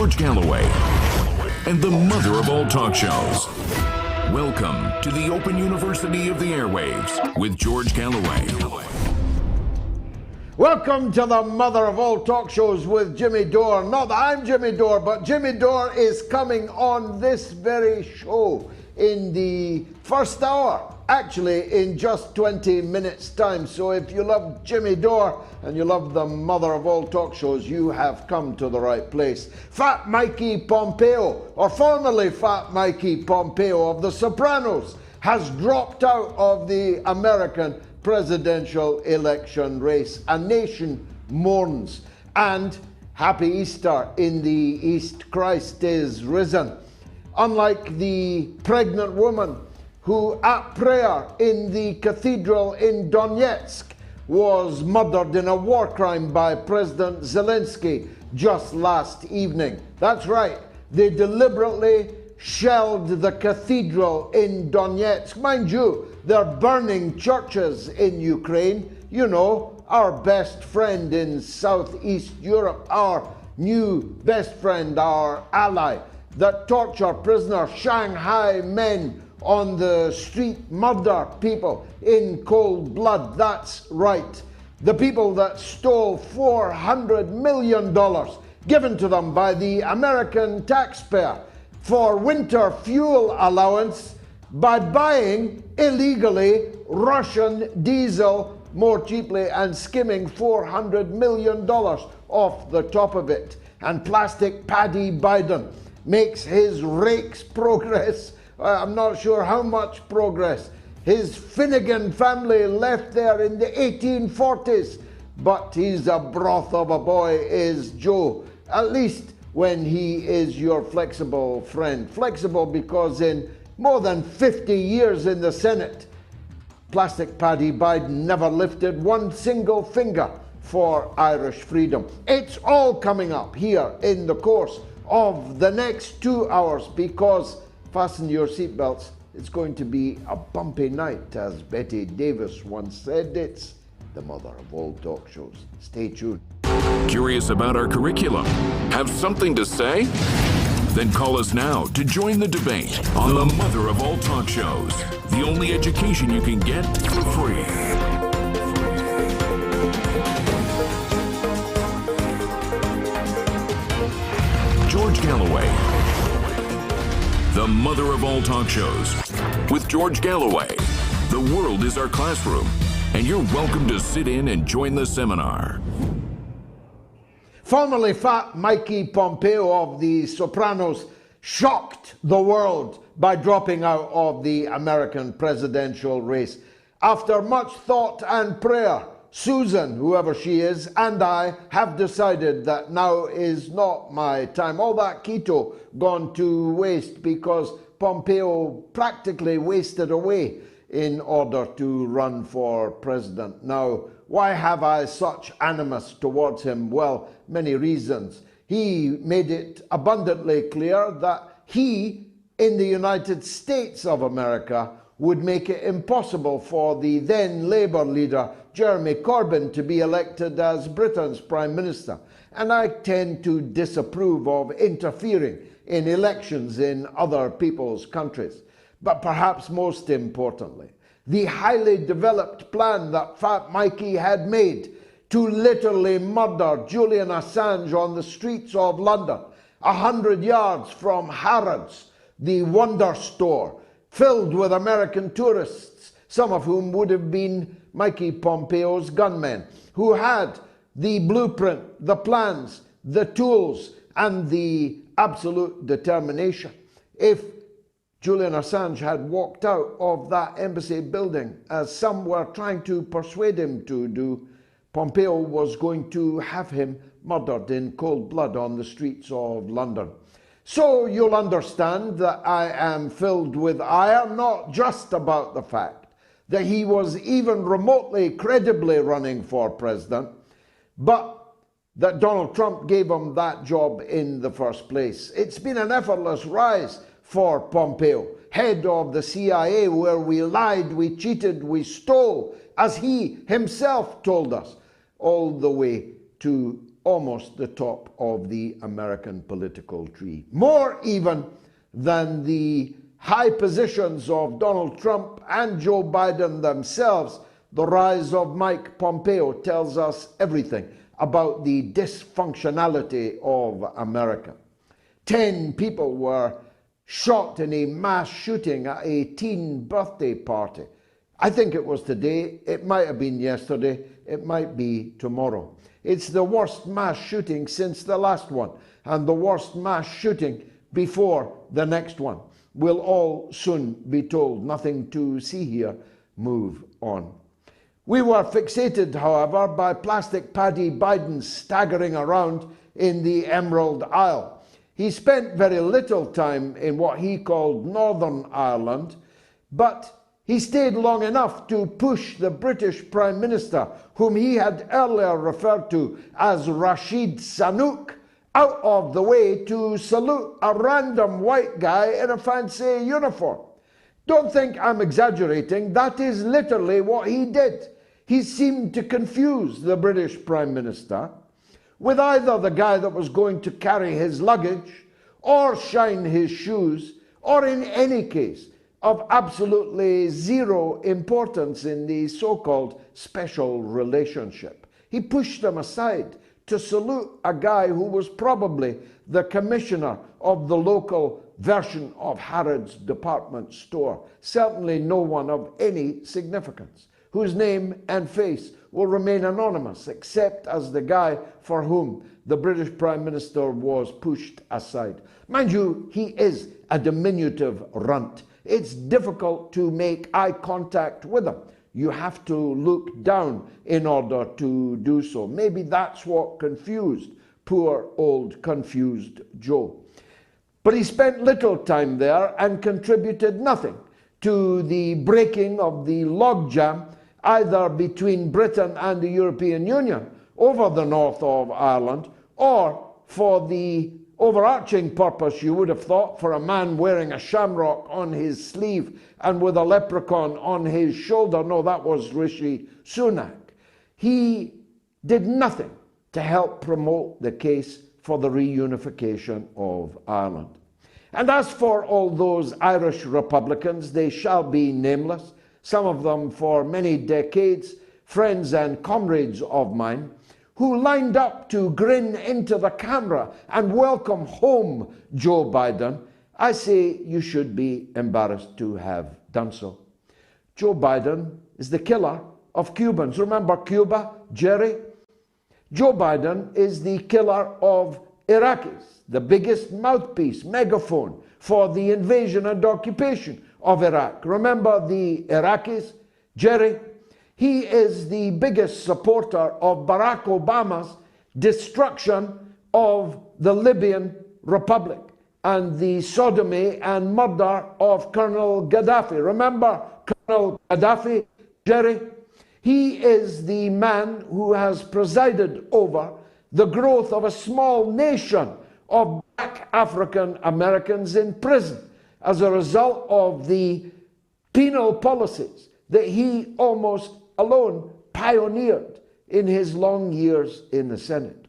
George Galloway, and the mother of all talk shows. Welcome to the Open University of the Airwaves with George Galloway. Welcome to the mother of all talk shows with Jimmy Dore. Not that I'm Jimmy Dore, but Jimmy Dore is coming on this very show in the first hour, actually in just 20 minutes time. So if you love Jimmy Dore and you love the mother of all talk shows, you have come to the right place. Fat Mikey Pompeo, or formerly Fat Mikey Pompeo of The Sopranos, has dropped out of the American presidential election race. A nation mourns. And happy Easter in the East, Christ is risen. Unlike the pregnant woman who at prayer in the cathedral in Donetsk was murdered in a war crime by President Zelensky just last evening. That's right, they deliberately shelled the cathedral in Donetsk. Mind you, they're burning churches in Ukraine. You know, our best friend in Southeast Europe, our new best friend, our ally, that torture prisoners, Shanghai men on the street, murder people in cold blood. That's right. The people that stole $400 million given to them by the American taxpayer for winter fuel allowance by buying illegally Russian diesel more cheaply and skimming $400 million off the top of it. And Plastic Paddy Biden makes his rake's progress. I'm not sure how much progress. His Finnegan family left there in the 1840s, but he's a broth of a boy, is Joe, at least when he is your flexible friend. Flexible because in more than 50 years in the Senate, Plastic Paddy Biden never lifted one single finger for Irish freedom. It's all coming up here in the course of the next 2 hours, because fasten your seatbelts, it's going to be a bumpy night. As Betty Davis once said, it's the mother of all talk shows. Stay tuned. Curious about our curriculum? Have something to say? Then call us now to join the debate on the mother of all talk shows. The only education you can get for free. George Galloway, the mother of all talk shows. With George Galloway, the world is our classroom, and you're welcome to sit in and join the seminar. Formerly Fat Mikey Pompeo of The Sopranos shocked the world by dropping out of the American presidential race. After much thought and prayer, Susan, whoever she is, and I have decided that now is not my time. All that keto gone to waste because Pompeo practically wasted away in order to run for president. Now, why have I such animus towards him? Well, many reasons. He made it abundantly clear that he, in the United States of America, would make it impossible for the then Labour leader, Jeremy Corbyn, to be elected as Britain's Prime Minister. And I tend to disapprove of interfering in elections in other people's countries. But perhaps most importantly, the highly developed plan that Fat Mikey had made to literally murder Julian Assange on the streets of London, 100 yards from Harrods, the Wonder Store, filled with American tourists, some of whom would have been Mikey Pompeo's gunmen, who had the blueprint, the plans, the tools, and the absolute determination. If Julian Assange had walked out of that embassy building, as some were trying to persuade him to do, Pompeo was going to have him murdered in cold blood on the streets of London. So you'll understand that I am filled with ire, not just about the fact that he was even remotely credibly running for president, but that Donald Trump gave him that job in the first place. It's been an effortless rise for Pompeo, head of the CIA, where we lied, we cheated, we stole, as he himself told us, all the way to almost the top of the American political tree. More even than the high positions of Donald Trump and Joe Biden themselves, the rise of Mike Pompeo tells us everything about the dysfunctionality of America. 10 people were shot in a mass shooting at a teen birthday party. I think it was today, it might have been yesterday, it might be tomorrow. It's the worst mass shooting since the last one, and the worst mass shooting before the next one. We'll all soon be told. Nothing to see here. Move on. We were fixated, however, by Plastic Paddy Biden staggering around in the Emerald Isle. He spent very little time in what he called Northern Ireland, but he stayed long enough to push the British Prime Minister, whom he had earlier referred to as Rashid Sunak, out of the way to salute a random white guy in a fancy uniform. Don't think I'm exaggerating, that is literally what he did. He seemed to confuse the British Prime Minister with either the guy that was going to carry his luggage or shine his shoes, or in any case, of absolutely zero importance in the so-called special relationship. He pushed them aside to salute a guy who was probably the commissioner of the local version of Harrods department store, certainly no one of any significance, whose name and face will remain anonymous, except as the guy for whom the British Prime Minister was pushed aside. Mind you, he is a diminutive runt. It's difficult to make eye contact with him. You have to look down in order to do so. Maybe that's what confused poor old confused Joe. But he spent little time there and contributed nothing to the breaking of the logjam either between Britain and the European Union over the north of Ireland, or for the overarching purpose, you would have thought, for a man wearing a shamrock on his sleeve and with a leprechaun on his shoulder. No, that was Rishi Sunak. He did nothing to help promote the case for the reunification of Ireland. And as for all those Irish Republicans, they shall be nameless, some of them for many decades, friends and comrades of mine, who lined up to grin into the camera and welcome home Joe Biden, I say you should be embarrassed to have done so. Joe Biden is the killer of Cubans. Remember Cuba, Jerry? Joe Biden is the killer of Iraqis, the biggest mouthpiece, megaphone for the invasion and occupation of Iraq. Remember the Iraqis, Jerry? He is the biggest supporter of Barack Obama's destruction of the Libyan Republic and the sodomy and murder of Colonel Gaddafi. Remember Colonel Gaddafi, Jerry? He is the man who has presided over the growth of a small nation of black African Americans in prison as a result of the penal policies that he almost alone pioneered in his long years in the Senate.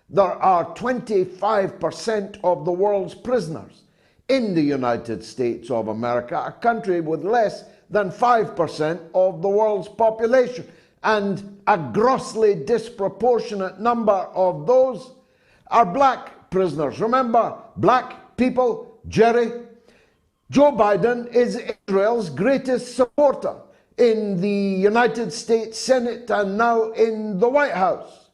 There are 25% of the world's prisoners in the United States of America, a country with less than 5% of the world's population, and a grossly disproportionate number of those are black prisoners. Remember, black people, Jerry? Joe Biden is Israel's greatest supporter in the United States Senate and now in the White House.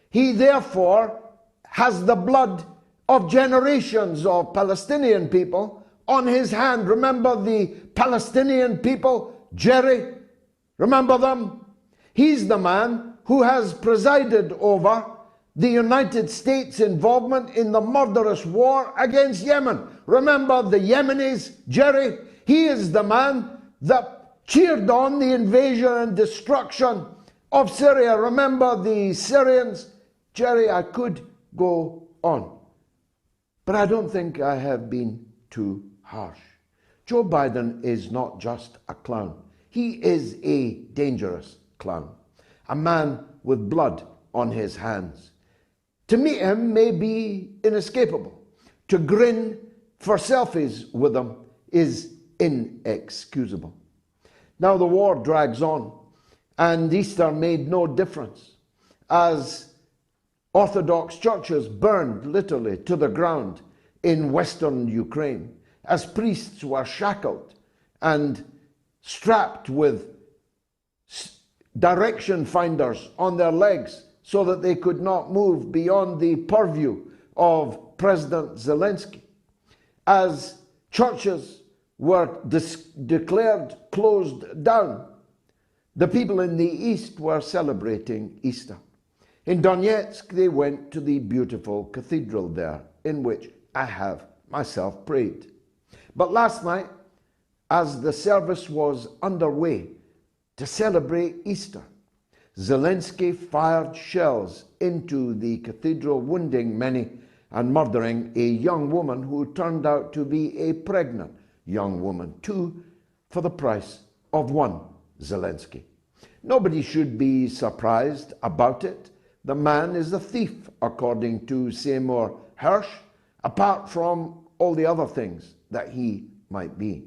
He therefore has the blood of generations of Palestinian people on his hand. Remember the Palestinian people, Jerry? Remember them? He's the man who has presided over the United States' involvement in the murderous war against Yemen. Remember the Yemenis, Jerry? He is the man that cheered on the invasion and destruction of Syria. Remember the Syrians? Jerry, I could go on, but I don't think I have been too harsh. Joe Biden is not just a clown. He is a dangerous clown, a man with blood on his hands. To meet him may be inescapable. To grin for selfies with him is inexcusable. Now the war drags on, and Easter made no difference, as Orthodox churches burned literally to the ground in western Ukraine, as priests were shackled and strapped with direction finders on their legs so that they could not move beyond the purview of President Zelensky. As churches were declared closed down, the people in the east were celebrating Easter. In Donetsk, they went to the beautiful cathedral there, in which I have myself prayed. But last night, as the service was underway to celebrate Easter, Zelensky fired shells into the cathedral, wounding many and murdering a young woman who turned out to be a pregnant young woman, 2 for the price of 1 Zelensky. Nobody should be surprised about it. The man is a thief, according to Seymour Hersh, apart from all the other things that he might be.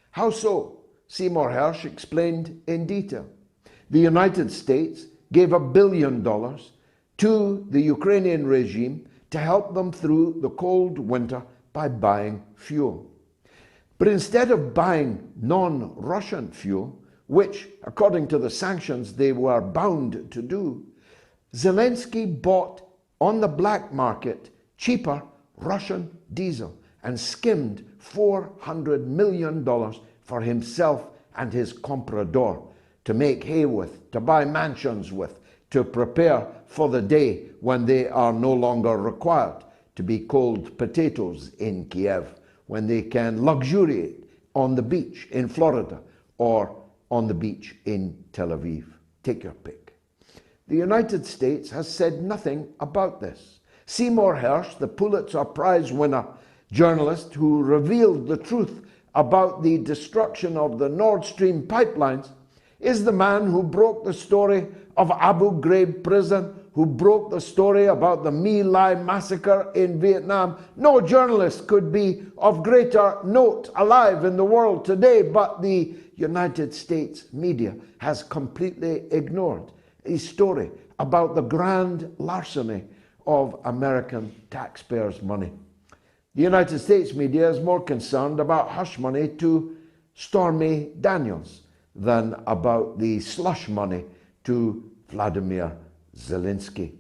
How so? Seymour Hersh explained in detail. The United States gave $1 billion to the Ukrainian regime to help them through the cold winter by buying fuel. But instead of buying non-Russian fuel, which, according to the sanctions, they were bound to do, Zelensky bought on the black market cheaper Russian diesel and skimmed $400 million for himself and his comprador to make hay with, to buy mansions with, to prepare for the day when they are no longer required to be cold potatoes in Kiev, when they can luxuriate on the beach in Florida or on the beach in Tel Aviv. Take your pick. The United States has said nothing about this. Seymour Hersh, the Pulitzer Prize winner journalist who revealed the truth about the destruction of the Nord Stream pipelines, is the man who broke the story of Abu Ghraib prison, who broke the story about the My Lai massacre in Vietnam. No journalist could be of greater note alive in the world today, but the United States media has completely ignored a story about the grand larceny of American taxpayers' money. The United States media is more concerned about hush money to Stormy Daniels than about the slush money to Vladimir Zelensky.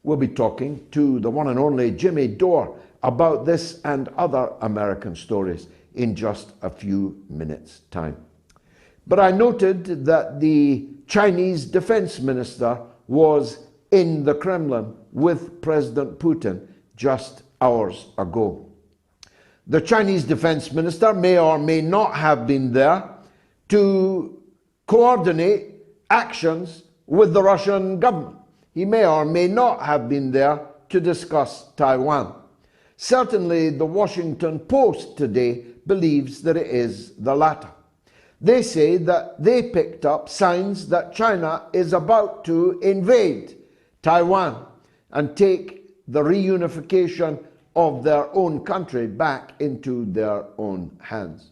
We'll be talking to the one and only Jimmy Dore about this and other American stories in just a few minutes' time. But I noted that the Chinese defense minister was in the Kremlin with President Putin just hours ago. The Chinese defense minister may or may not have been there to coordinate actions with the Russian government. He may or may not have been there to discuss Taiwan. Certainly, the Washington Post today believes that it is the latter. They say that they picked up signs that China is about to invade Taiwan and take the reunification of their own country back into their own hands.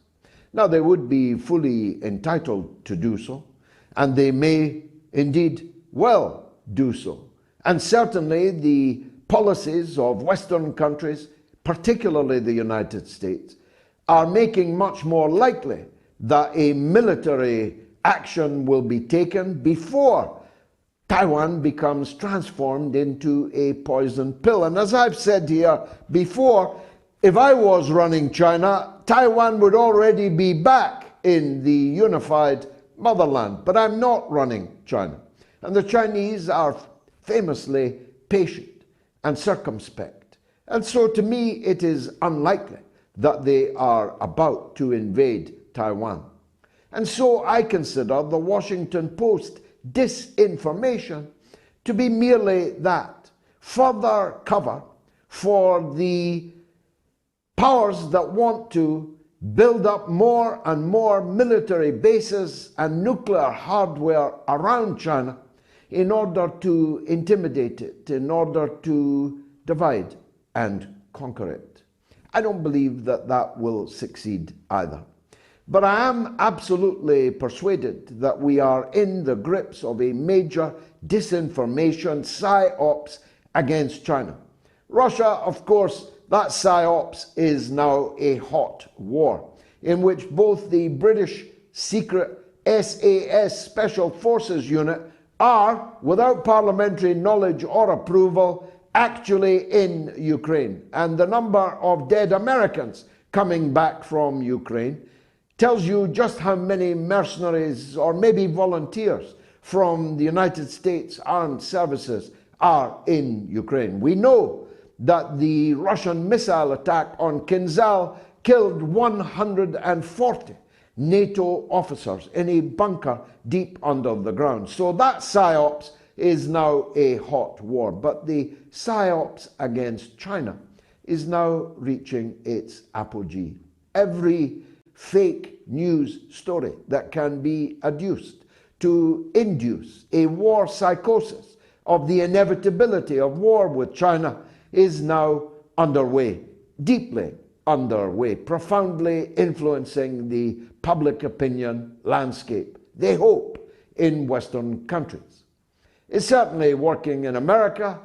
Now, they would be fully entitled to do so, and they may indeed well do so. And certainly the policies of Western countries, particularly the United States, are making much more likely that a military action will be taken before Taiwan becomes transformed into a poison pill. And as I've said here before, if I was running China, Taiwan would already be back in the unified motherland. But I'm not running China. And the Chinese are famously patient and circumspect. And so to me, it is unlikely that they are about to invade Taiwan. And so I consider the Washington Post disinformation to be merely that, further cover for the powers that want to build up more and more military bases and nuclear hardware around China in order to intimidate it, in order to divide and conquer it. I don't believe that that will succeed either. But I am absolutely persuaded that we are in the grips of a major disinformation psyops against China. Russia, of course, that psyops is now a hot war in which both the British secret SAS Special Forces Unit are, without parliamentary knowledge or approval, actually in Ukraine. And the number of dead Americans coming back from Ukraine tells you just how many mercenaries or maybe volunteers from the United States Armed Services are in Ukraine. We know that the Russian missile attack on Kinzhal killed 140 NATO officers in a bunker deep under the ground. So that psyops is now a hot war. But the psyops against China is now reaching its apogee. Every fake news story that can be adduced to induce a war psychosis of the inevitability of war with China is now underway, deeply underway, profoundly influencing the public opinion landscape, they hope, in Western countries. It's certainly working in America,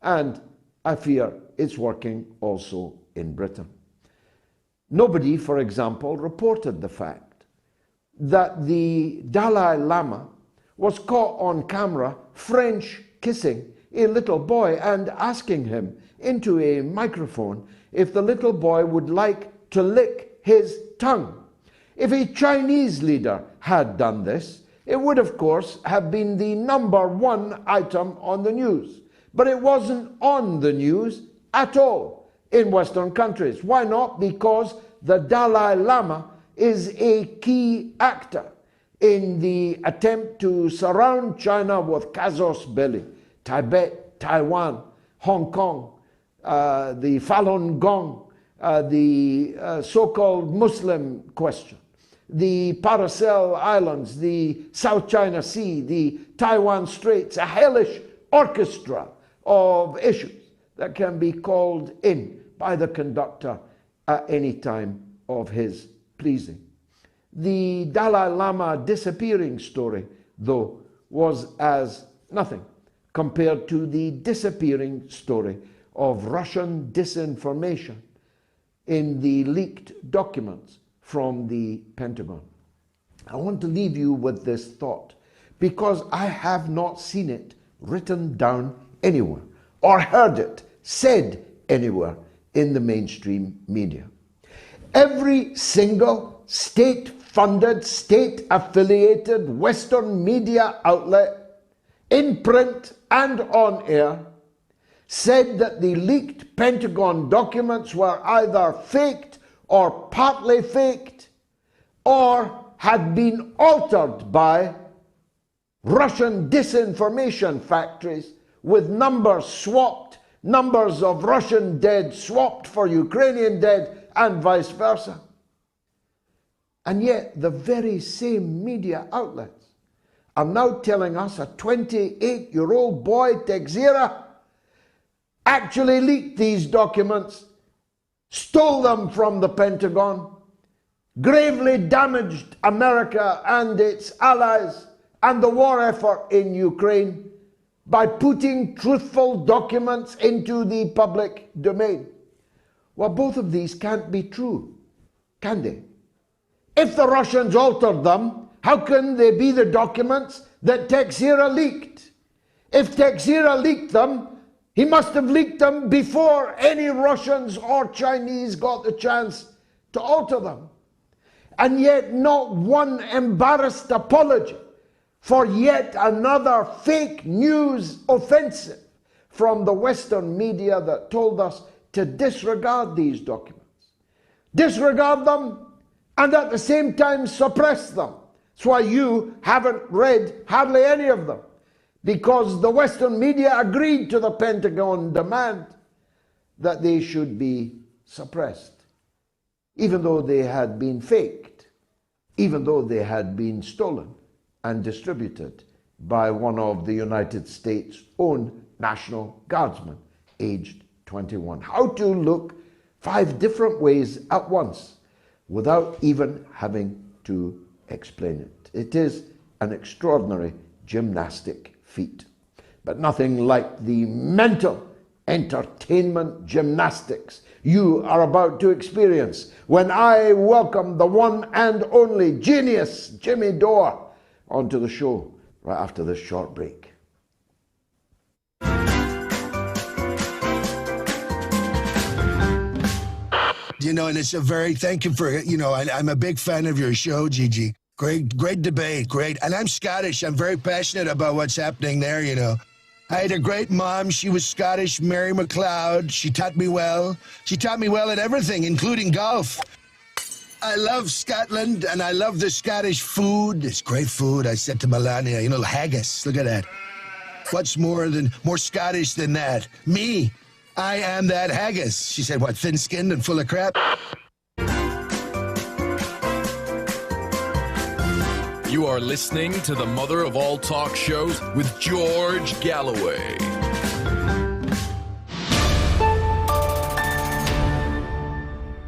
and I fear it's working also in Britain. Nobody, for example, reported the fact that the Dalai Lama was caught on camera French kissing a little boy and asking him into a microphone if the little boy would like to lick his tongue. If a Chinese leader had done this, it would, of course, have been the #1 item on the news. But it wasn't on the news at all in Western countries. Why not? Because the Dalai Lama is a key actor in the attempt to surround China with casus belli. Tibet, Taiwan, Hong Kong, the Falun Gong, the so-called Muslim question, the Paracel Islands, the South China Sea, the Taiwan Straits, a hellish orchestra of issues that can be called in by the conductor at any time of his pleasing. The Dalai Lama disappearing story, though, was as nothing compared to the disappearing story of Russian disinformation in the leaked documents from the Pentagon. I want to leave you with this thought because I have not seen it written down anywhere or heard it said anywhere in the mainstream media. Every single state-funded, state-affiliated Western media outlet, in print and on air, said that the leaked Pentagon documents were either faked or partly faked or had been altered by Russian disinformation factories with numbers swapped, numbers of Russian dead swapped for Ukrainian dead and vice versa. And yet the very same media outlets are now telling us a 28-year-old boy, Texera, actually leaked these documents, stole them from the Pentagon, gravely damaged America and its allies and the war effort in Ukraine by putting truthful documents into the public domain. Well, both of these can't be true, can they? If the Russians altered them, how can they be the documents that Texera leaked? If Texera leaked them, he must have leaked them before any Russians or Chinese got the chance to alter them. And yet not one embarrassed apology for yet another fake news offensive from the Western media that told us to disregard these documents. Disregard them and at the same time suppress them. That's why you haven't read hardly any of them, because the Western media agreed to the Pentagon demand that they should be suppressed, even though they had been faked, even though they had been stolen and distributed by one of the United States' own National Guardsmen, aged 21. How to look 5 different ways at once without even having to explain it. It is an extraordinary gymnastic feat, but nothing like the mental entertainment gymnastics you are about to experience when I welcome the one and only genius Jimmy Dore onto the show right after this short break. You know, and it's a very, thank you for, you know, I'm a big fan of your show, Gigi. Great debate, great. And I'm Scottish. I'm very passionate about what's happening there, you know. I had a great mom. She was Scottish, Mary McLeod. She taught me well. She taught me well at everything, including golf. I love Scotland, and I love the Scottish food. It's great food. I said to Melania, you know, haggis. Look at that. What's more Scottish than that? Me. I am that haggis. She said, what, thin-skinned and full of crap? You are listening to the mother of all talk shows with George Galloway.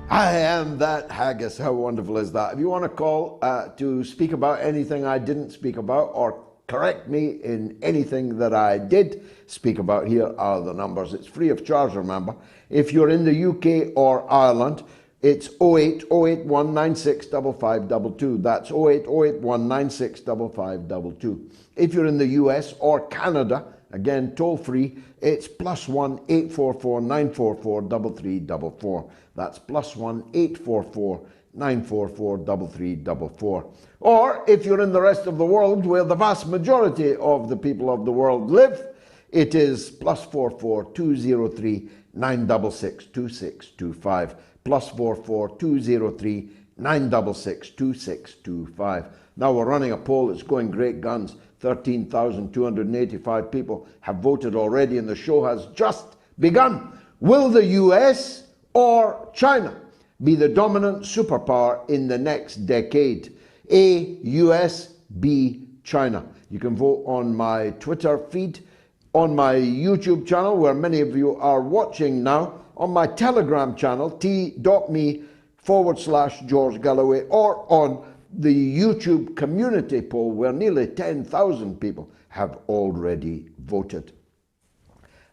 I am that haggis. How wonderful is that? If you want to call to speak about anything I didn't speak about or correct me in anything that I did speak about, here are the numbers. It's free of charge, remember. If you're in the UK or Ireland, it's 08 081 96 5522. That's 08 081 96 5522. If you're in the US or Canada, again, toll free, it's +1 844 944 3344. That's +1 844 944 3344. Or if you're in the rest of the world, where the vast majority of the people of the world live, it is +44 203 966 2625. +44 203 966 2625. Now we're running a poll. It's going great guns. 13,285 people have voted already, and the show has just begun. Will the US or China be the dominant superpower in the next decade? A, US, B, China. You can vote on my Twitter feed, on my YouTube channel, where many of you are watching now, on my Telegram channel, t.me/George Galloway, or on the YouTube community poll, where nearly 10,000 people have already voted.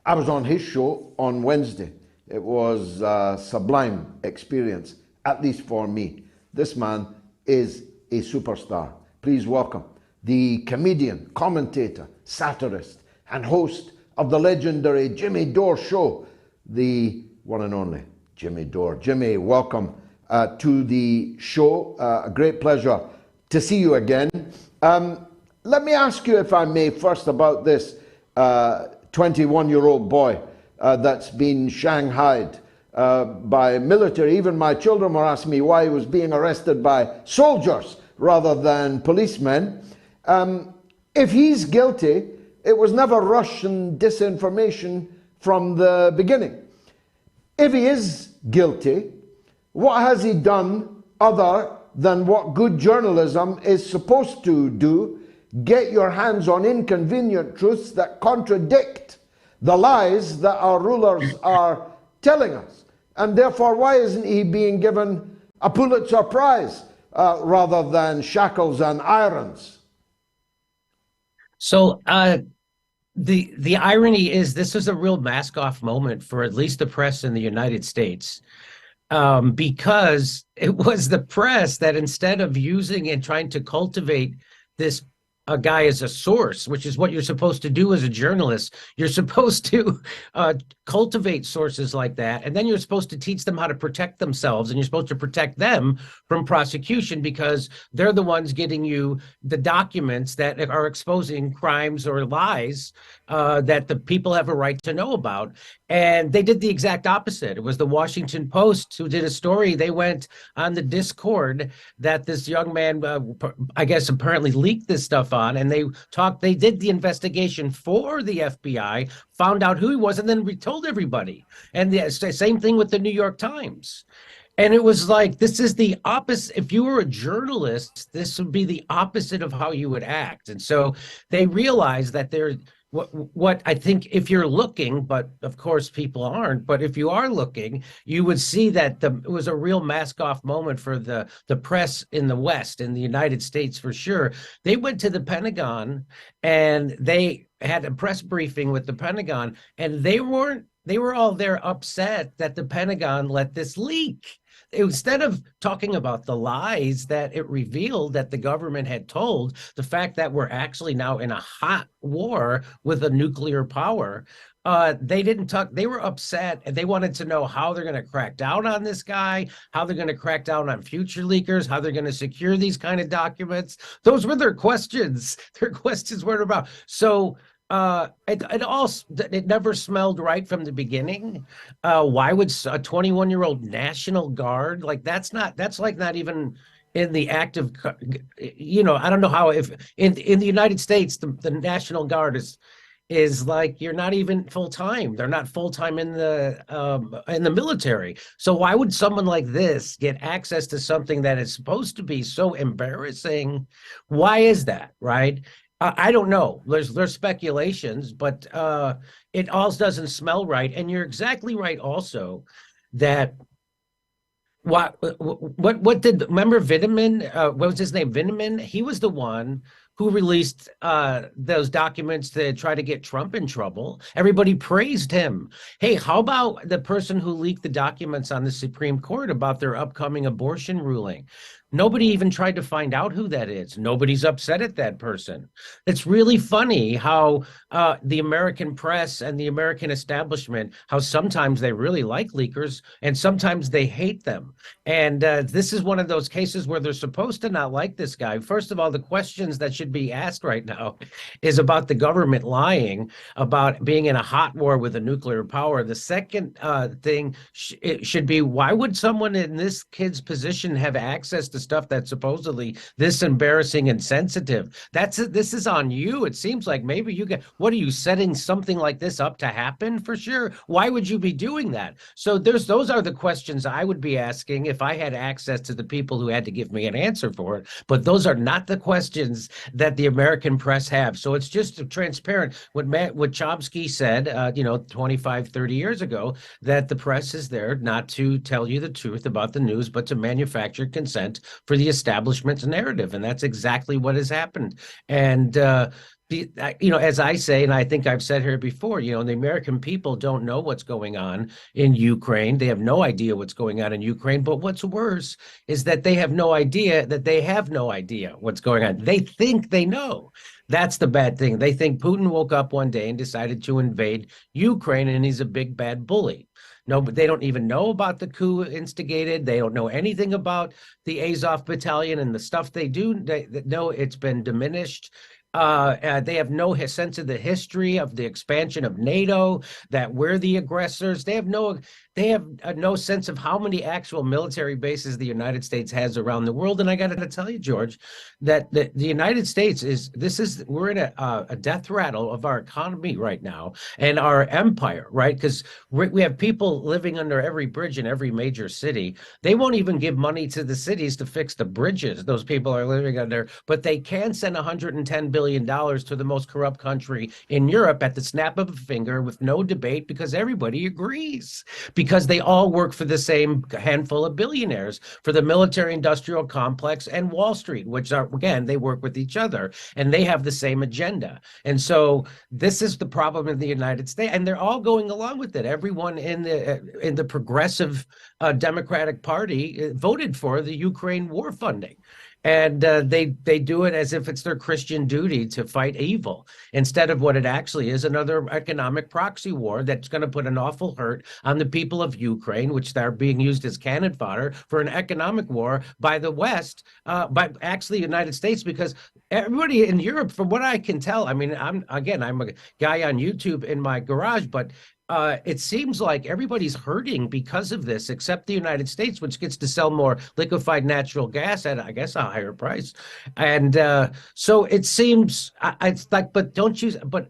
I was on his show on Wednesday. It was a sublime experience, at least for me. This man is a superstar. Please welcome the comedian, commentator, satirist, and host of the legendary Jimmy Dore Show, the one and only Jimmy Dore. Jimmy, welcome to the show. A great pleasure to see you again. Let me ask you, if I may, first about this 21-year-old boy that's been shanghaied by military. Even my children were asking me why he was being arrested by soldiers rather than policemen. If he's guilty, it was never Russian disinformation from the beginning. If he is guilty, what has he done other than what good journalism is supposed to do? Get your hands on inconvenient truths that contradict the lies that our rulers are telling us. And therefore, why isn't he being given a Pulitzer Prize rather than shackles and irons? So the irony is, this was a real mask-off moment for at least the press in the United States, because it was the press that, instead of using and trying to cultivate this a guy as a source, which is what you're supposed to do as a journalist. You're supposed to cultivate sources like that, and then you're supposed to teach them how to protect themselves, and you're supposed to protect them from prosecution, because they're the ones getting you the documents that are exposing crimes or lies that the people have a right to know about. And they did the exact opposite. It was the Washington Post who did a story. They went on the Discord that this young man, I guess, apparently leaked this stuff on, and they did the investigation for the FBI, found out who he was, and then told everybody. And the same thing with the New York Times. And it was like, this is the opposite. If you were a journalist, this would be the opposite of how you would act. And so they realized that what I think, if you're looking, but of course people aren't, but if you are looking, you would see that it was a real mask off moment for the press in the West, in the United States for sure. They went to the Pentagon and they had a press briefing with the Pentagon, and they were all there upset that the Pentagon let this leak. Instead of talking about the lies that it revealed that the government had told, the fact that we're actually now in a hot war with a nuclear power, they didn't talk. They were upset, and they wanted to know how they're going to crack down on this guy, how they're going to crack down on future leakers, how they're going to secure these kind of documents. Those were their questions. Their questions weren't about. So it never smelled right from the beginning. Why would a 21-year-old National Guard, like, that's like not even in the active, I don't know how, if in the United States the National Guard is like, you're not even full time. They're not full time in the military. So why would someone like this get access to something that is supposed to be so embarrassing? Why is that, right? I don't know. There's speculations, but it all doesn't smell right. And you're exactly right also that what did, remember Vitamin, what was his name? Vitamin? He was the one who released those documents to try to get Trump in trouble. Everybody praised him. Hey, how about the person who leaked the documents on the Supreme Court about their upcoming abortion ruling? Nobody even tried to find out who that is. Nobody's upset at that person. It's really funny how the American press and the American establishment, how sometimes they really like leakers and sometimes they hate them. And this is one of those cases where they're supposed to not like this guy. First of all, the questions that should be asked right now is about the government lying, about being in a hot war with a nuclear power. The second thing it should be, why would someone in this kid's position have access to stuff that's supposedly this embarrassing and sensitive? This is on you. It seems like maybe what are you, setting something like this up to happen? For sure. Why would you be doing that? So those are the questions I would be asking if I had access to the people who had to give me an answer for it. But those are not the questions that the American press have. So it's just transparent. What Chomsky said, 25, 30 years ago, that the press is there not to tell you the truth about the news, but to manufacture consent for the establishment's narrative. And that's exactly what has happened. And, as I say, and I think I've said here before, the American people don't know what's going on in Ukraine. They have no idea what's going on in Ukraine. But what's worse is that they have no idea that they have no idea what's going on. They think they know. That's the bad thing. They think Putin woke up one day and decided to invade Ukraine, and he's a big bad bully. No, but they don't even know about the coup instigated. They don't know anything about the Azov battalion and the stuff they do. They know it's been diminished. They have no sense of the history of the expansion of NATO, that we're the aggressors. They have no sense of how many actual military bases the United States has around the world. And I got to tell you, George, that the United States we're in a death rattle of our economy right now and our empire, right? Because we have people living under every bridge in every major city. They won't even give money to the cities to fix the bridges those people are living under, but they can send $110 billion to the most corrupt country in Europe at the snap of a finger with no debate, because everybody agrees, because they all work for the same handful of billionaires, for the military industrial complex and Wall Street, which are, again, they work with each other and they have the same agenda. And so this is the problem in the United States, and they're all going along with it. Everyone in the progressive Democratic Party voted for the Ukraine war funding. And they do it as if it's their Christian duty to fight evil, instead of what it actually is, another economic proxy war that's going to put an awful hurt on the people of Ukraine, which they're being used as cannon fodder for an economic war by the West, by actually the United States, because everybody in Europe, from what I can tell, I mean, I'm a guy on YouTube in my garage, but it seems like everybody's hurting because of this, except the United States, which gets to sell more liquefied natural gas at, I guess, a higher price. And so it seems, it's like, but don't you, but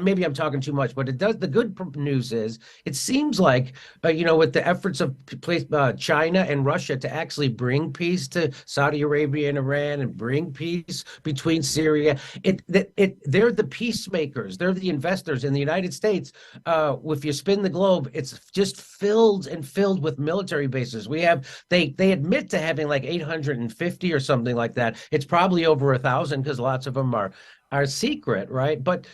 maybe I'm talking too much, but it does. The good news is it seems like, with the efforts of China and Russia to actually bring peace to Saudi Arabia and Iran and bring peace between between Syria. They're the peacemakers. They're the investors in the United States. If you spin the globe, it's just filled and filled with military bases. They admit to having like 850 or something like that. It's probably over 1,000 because lots of them are secret, right? But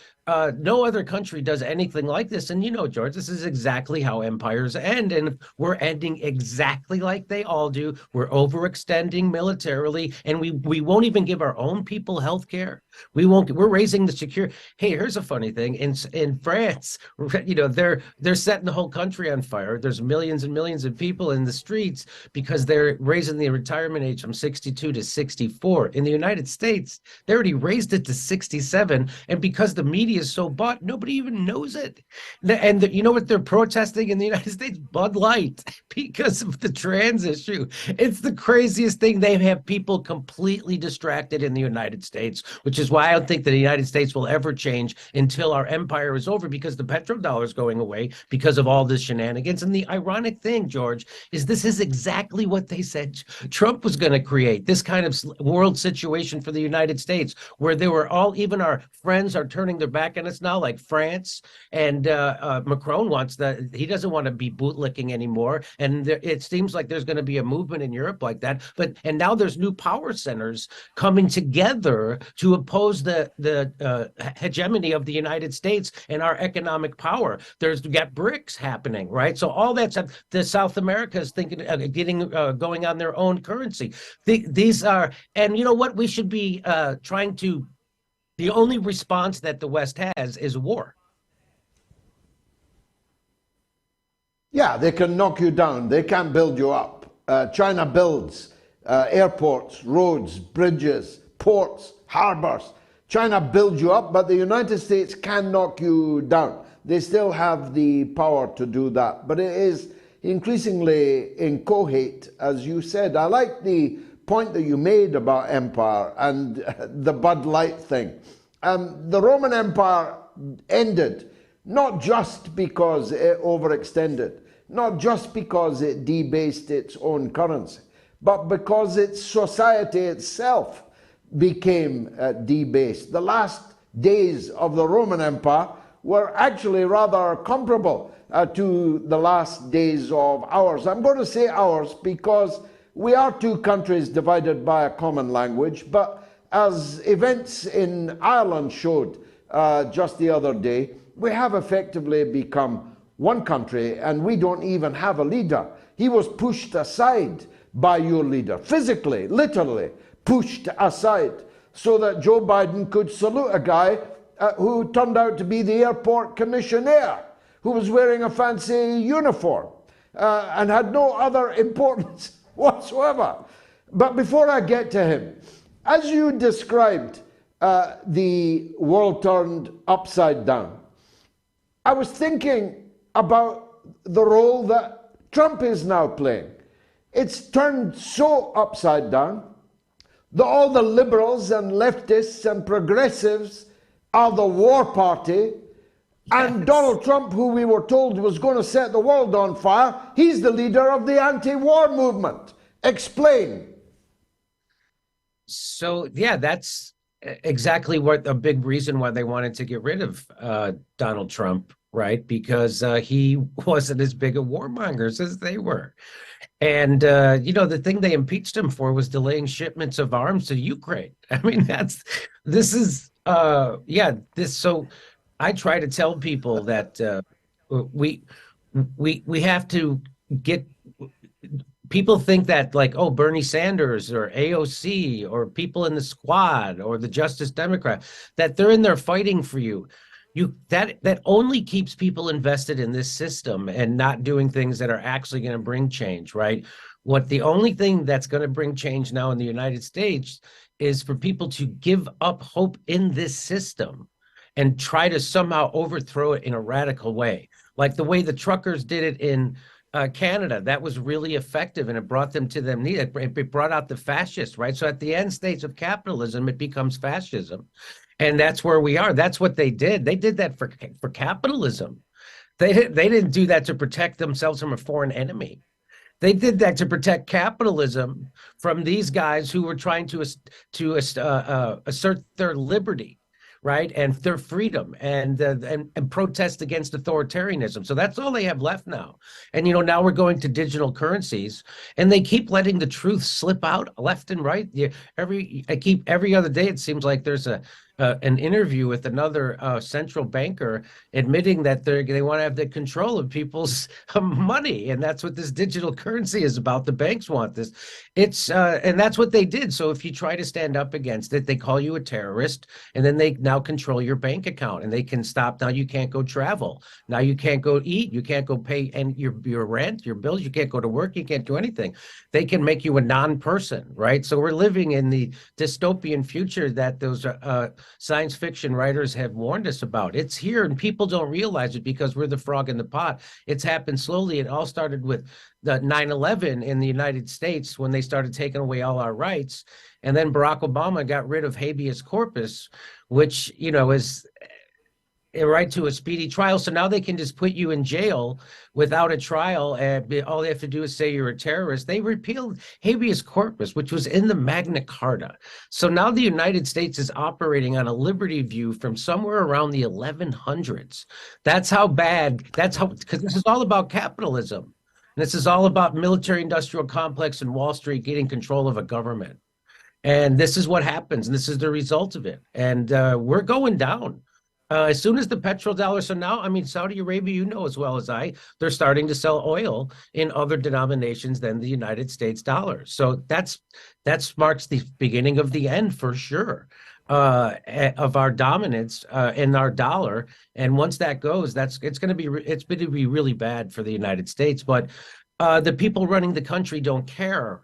no other country does anything like this. And George, this is exactly how empires end. And we're ending exactly like they all do. We're overextending militarily, and we won't even give our own people health care. We're raising the security. Hey, here's a funny thing. In France, they're setting the whole country on fire. There's millions and millions of people in the streets because they're raising the retirement age from 62 to 64. In the United States, they already raised it to 67. And because the media is so bought, nobody even knows it. And you know what they're protesting in the United States? Bud Light, because of the trans issue. It's the craziest thing. They have people completely distracted in the United States, which is why I don't think that the United States will ever change until our empire is over, because the petrodollar is going away because of all this shenanigans. And the ironic thing, George, is this is exactly what they said Trump was going to create, this kind of world situation for the United States, where they were even our friends are turning their back on us now, like France. And Macron he doesn't want to be bootlicking anymore. And it seems like there's going to be a movement in Europe like that. And now there's new power centers coming together to oppose the hegemony of the United States and our economic power. We got BRICS happening, right? So all that stuff, the South America is thinking going on their own currency. These are, and you know what? We should be trying to. The only response that the West has is war. Yeah, they can knock you down. They can't build you up. China builds airports, roads, bridges, ports, harbors. China builds you up, but the United States can knock you down. They still have the power to do that. But it is increasingly inchoate, as you said. I like the point that you made about empire and the Bud Light thing. The Roman Empire ended not just because it overextended, not just because it debased its own currency, but because its society itself became debased. The last days of the Roman Empire were actually rather comparable to the last days of ours. I'm going to say ours because we are two countries divided by a common language, but as events in Ireland showed just the other day, we have effectively become one country, and we don't even have a leader. He was pushed aside by your leader, physically, literally pushed aside, so that Joe Biden could salute a guy who turned out to be the airport commissioner, who was wearing a fancy uniform and had no other importance whatsoever. But before I get to him, as you described the world turned upside down, I was thinking about the role that Trump is now playing. It's turned so upside down that all the liberals and leftists and progressives are the war party, and Donald Trump, who we were told was going to set the world on fire, he's the leader of the anti-war movement. Explain. So, yeah, that's exactly what a big reason why they wanted to get rid of Donald Trump, right? Because he wasn't as big a warmongers as they were. And, the thing they impeached him for was delaying shipments of arms to Ukraine. I mean, so I try to tell people that we have to get. People think that, like, oh, Bernie Sanders or AOC or people in the squad or the Justice Democrat, that they're in there fighting for you. That only keeps people invested in this system and not doing things that are actually going to bring change, right? The only thing that's going to bring change now in the United States is for people to give up hope in this system and try to somehow overthrow it in a radical way, like the way the truckers did it in Canada. That was really effective, and it brought them to their knees. It brought out the fascists, right? So at the end stage of capitalism, it becomes fascism, and that's where we are. That's what they did. They did that for capitalism. They didn't do that to protect themselves from a foreign enemy. They did that to protect capitalism from these guys who were trying to assert their liberty, right, and their freedom, and protest against authoritarianism. So that's all they have left now. And now we're going to digital currencies, and they keep letting the truth slip out left and right. Every other day it seems like there's an interview with another central banker admitting that they want to have the control of people's money, and that's what this digital currency is about. The banks want this. And that's what they did. So if you try to stand up against it, they call you a terrorist, and then they now control your bank account, and they can stop. Now you can't go travel. Now you can't go eat. You can't go pay and your rent, your bills. You can't go to work. You can't do anything. They can make you a non-person, right? So we're living in the dystopian future that those science fiction writers have warned us about. It's here, and people don't realize it because we're the frog in the pot. It's happened slowly. It all started with the 9/11 in the United States, when they started taking away all our rights. And then Barack Obama got rid of habeas corpus, which, is a right to a speedy trial. So now they can just put you in jail without a trial, and all they have to do is say you're a terrorist. They repealed habeas corpus, which was in the Magna Carta. So now the United States is operating on a liberty view from somewhere around the 1100s. That's how bad, because this is all about capitalism. This is all about military industrial complex and Wall Street getting control of a government. And this is what happens, and this is the result of it. And we're going down. As soon as the petrodollar, so now, Saudi Arabia, as well as I, they're starting to sell oil in other denominations than the United States dollar. So that marks the beginning of the end for sure, of our dominance in our dollar. And once that goes, it's going to be really bad for the United States. But the people running the country don't care.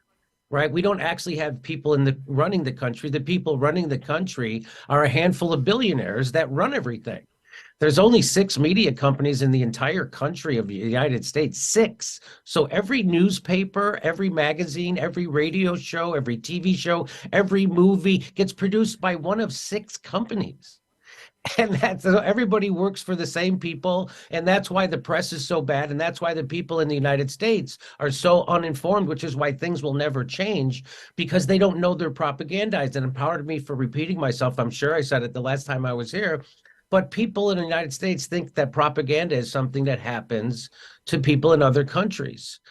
Right? We don't actually have people running the country. The people running the country are a handful of billionaires that run everything. There's only 6 media companies in the entire country of the United States, 6. So every newspaper, every magazine, every radio show, every TV show, every movie gets produced by one of 6 companies. And everybody works for the same people, and that's why the press is so bad, and that's why the people in the United States are so uninformed, which is why things will never change, because they don't know they're propagandized. And pardon me for repeating myself, I'm sure I said it the last time I was here, but people in the United States think that propaganda is something that happens to people in other countries.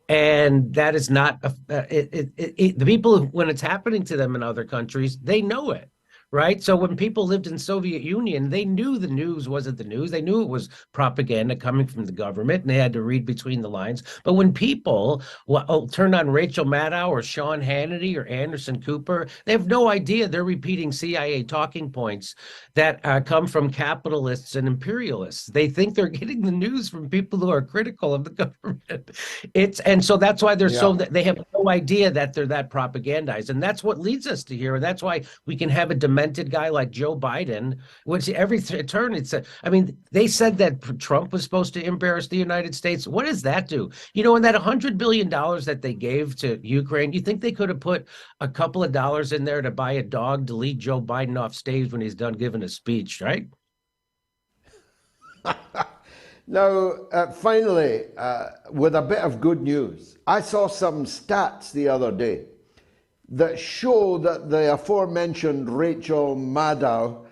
And that is not, the people, when it's happening to them in other countries, they know it. Right. So when people lived in Soviet Union, they knew the news wasn't the news. They knew it was propaganda coming from the government, and they had to read between the lines. But when people turn on Rachel Maddow or Sean Hannity or Anderson Cooper, they have no idea they're repeating CIA talking points that come from capitalists and imperialists. They think they're getting the news from people who are critical of the government. And so that's why they have no idea that they're that propagandized. And that's what leads us to here. And that's why we can have a demented guy like Joe Biden, which every turn they said that Trump was supposed to embarrass the United States. What does that do? And that $100 billion that they gave to Ukraine, you think they could have put a couple of dollars in there to buy a dog to lead Joe Biden off stage when he's done giving a speech, right? Now, finally, with a bit of good news, I saw some stats the other day that show that the aforementioned Rachel Maddow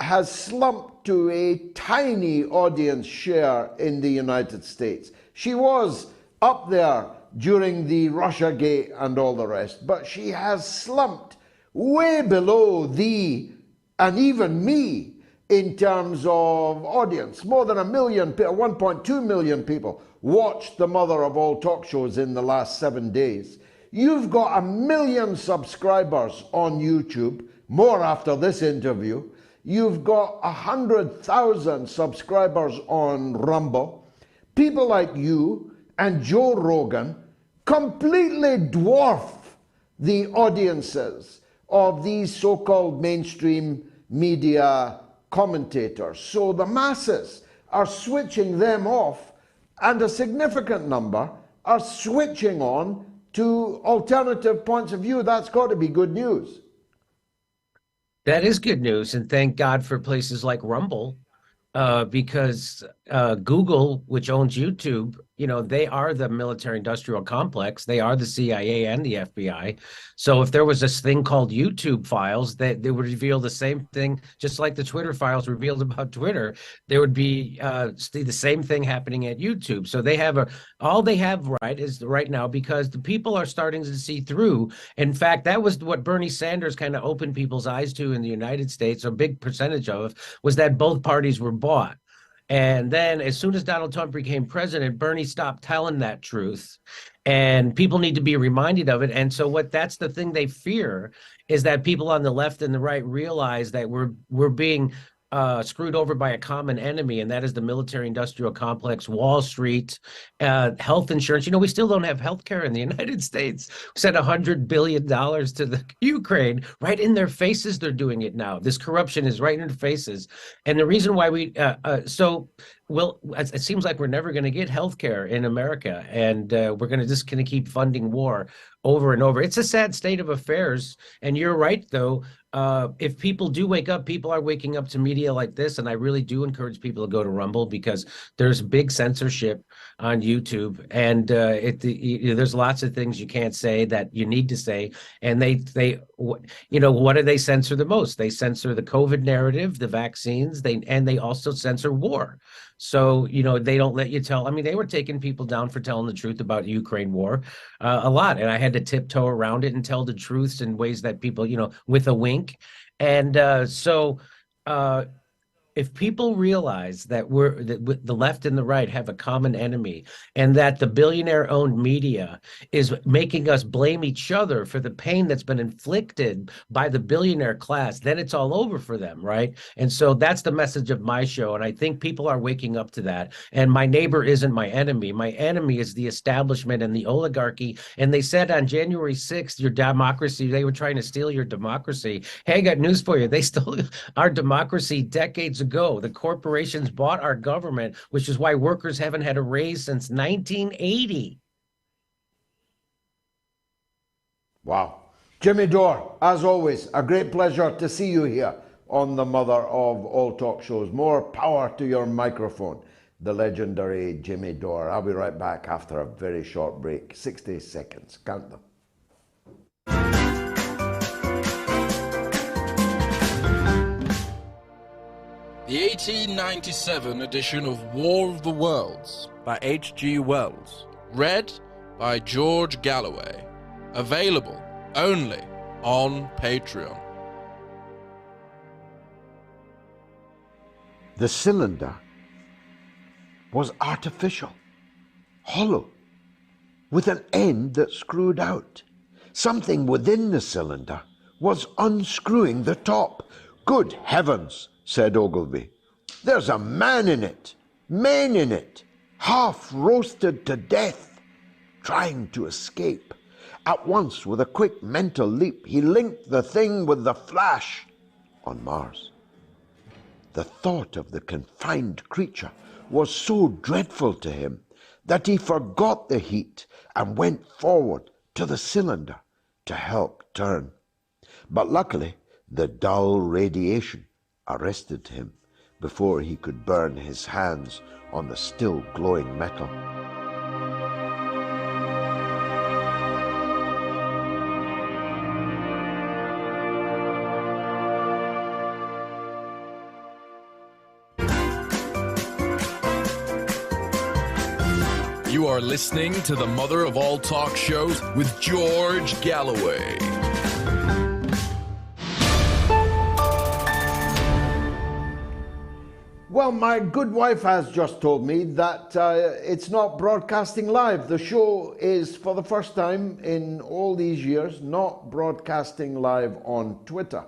has slumped to a tiny audience share in the United States. She was up there during the Russiagate and all the rest, but she has slumped way below and even me in terms of audience. More than 1.2 million people watched the mother of all talk shows in the last 7 days. You've got 1 million subscribers on YouTube, more after this interview. You've got 100,000 subscribers on Rumble. People like you and Joe Rogan completely dwarf the audiences of these so-called mainstream media commentators. So the masses are switching them off, and a significant number are switching on to alternative points of view. That's got to be good news. That is good news, and thank God for places like Rumble, because Google, which owns YouTube, they are the military-industrial complex. They are the CIA and the FBI. So if there was this thing called YouTube files, they would reveal the same thing, just like the Twitter files revealed about Twitter. There would be the same thing happening at YouTube. So all they have right now, because the people are starting to see through. In fact, that was what Bernie Sanders kind of opened people's eyes to in the United States. A big percentage of it was that both parties were bought. And then as soon as Donald Trump became president, Bernie stopped telling that truth. And people need to be reminded of it. And so that's the thing they fear, is that people on the left and the right realize that we're being screwed over by a common enemy, and that is the military-industrial complex, Wall Street, health insurance. We still don't have health care in the United States. We sent $100 billion to the Ukraine. Right in their faces, they're doing it now. This corruption is right in their faces. And the reason why it seems like we're never going to get health care in America, and we're going to keep funding war over and over. It's a sad state of affairs. And you're right, though. If people do wake up, people are waking up to media like this, and I really do encourage people to go to Rumble, because there's big censorship on YouTube, and there's lots of things you can't say that you need to say. And what do they censor the most? They censor the COVID narrative, the vaccines, and they also censor war. So, they don't let you tell. I mean, they were taking people down for telling the truth about the Ukraine war a lot. And I had to tiptoe around it and tell the truths in ways that people, with a wink. And if people realize that the left and the right have a common enemy, and that the billionaire-owned media is making us blame each other for the pain that's been inflicted by the billionaire class, then it's all over for them, right? And so that's the message of my show, and I think people are waking up to that. And my neighbor isn't my enemy. My enemy is the establishment and the oligarchy. And they said on January 6th, your democracy, they were trying to steal your democracy. Hey, I got news for you. They stole our democracy decades ago. The corporations bought our government, which is why workers haven't had a raise since 1980. Wow. Jimmy Dore, as always, a great pleasure to see you here on the mother of all talk shows. More power to your microphone, the legendary Jimmy Dore. I'll be right back after a very short break. 60 seconds. Count them. The 1897 edition of War of the Worlds by H.G. Wells. Read by George Galloway. Available only on Patreon. The cylinder was artificial, hollow, with an end that screwed out. Something within the cylinder was unscrewing the top. Good heavens, said Ogilvy. There's a man in it, men in it, half roasted to death, trying to escape. At once, with a quick mental leap, he linked the thing with the flash on Mars. The thought of the confined creature was so dreadful to him that he forgot the heat and went forward to the cylinder to help turn. But luckily, the dull radiation arrested him before he could burn his hands on the still glowing metal. You are listening to the mother of all talk shows with George Galloway. Well, my good wife has just told me that it's not broadcasting live. The show is, for the first time in all these years, not broadcasting live on Twitter.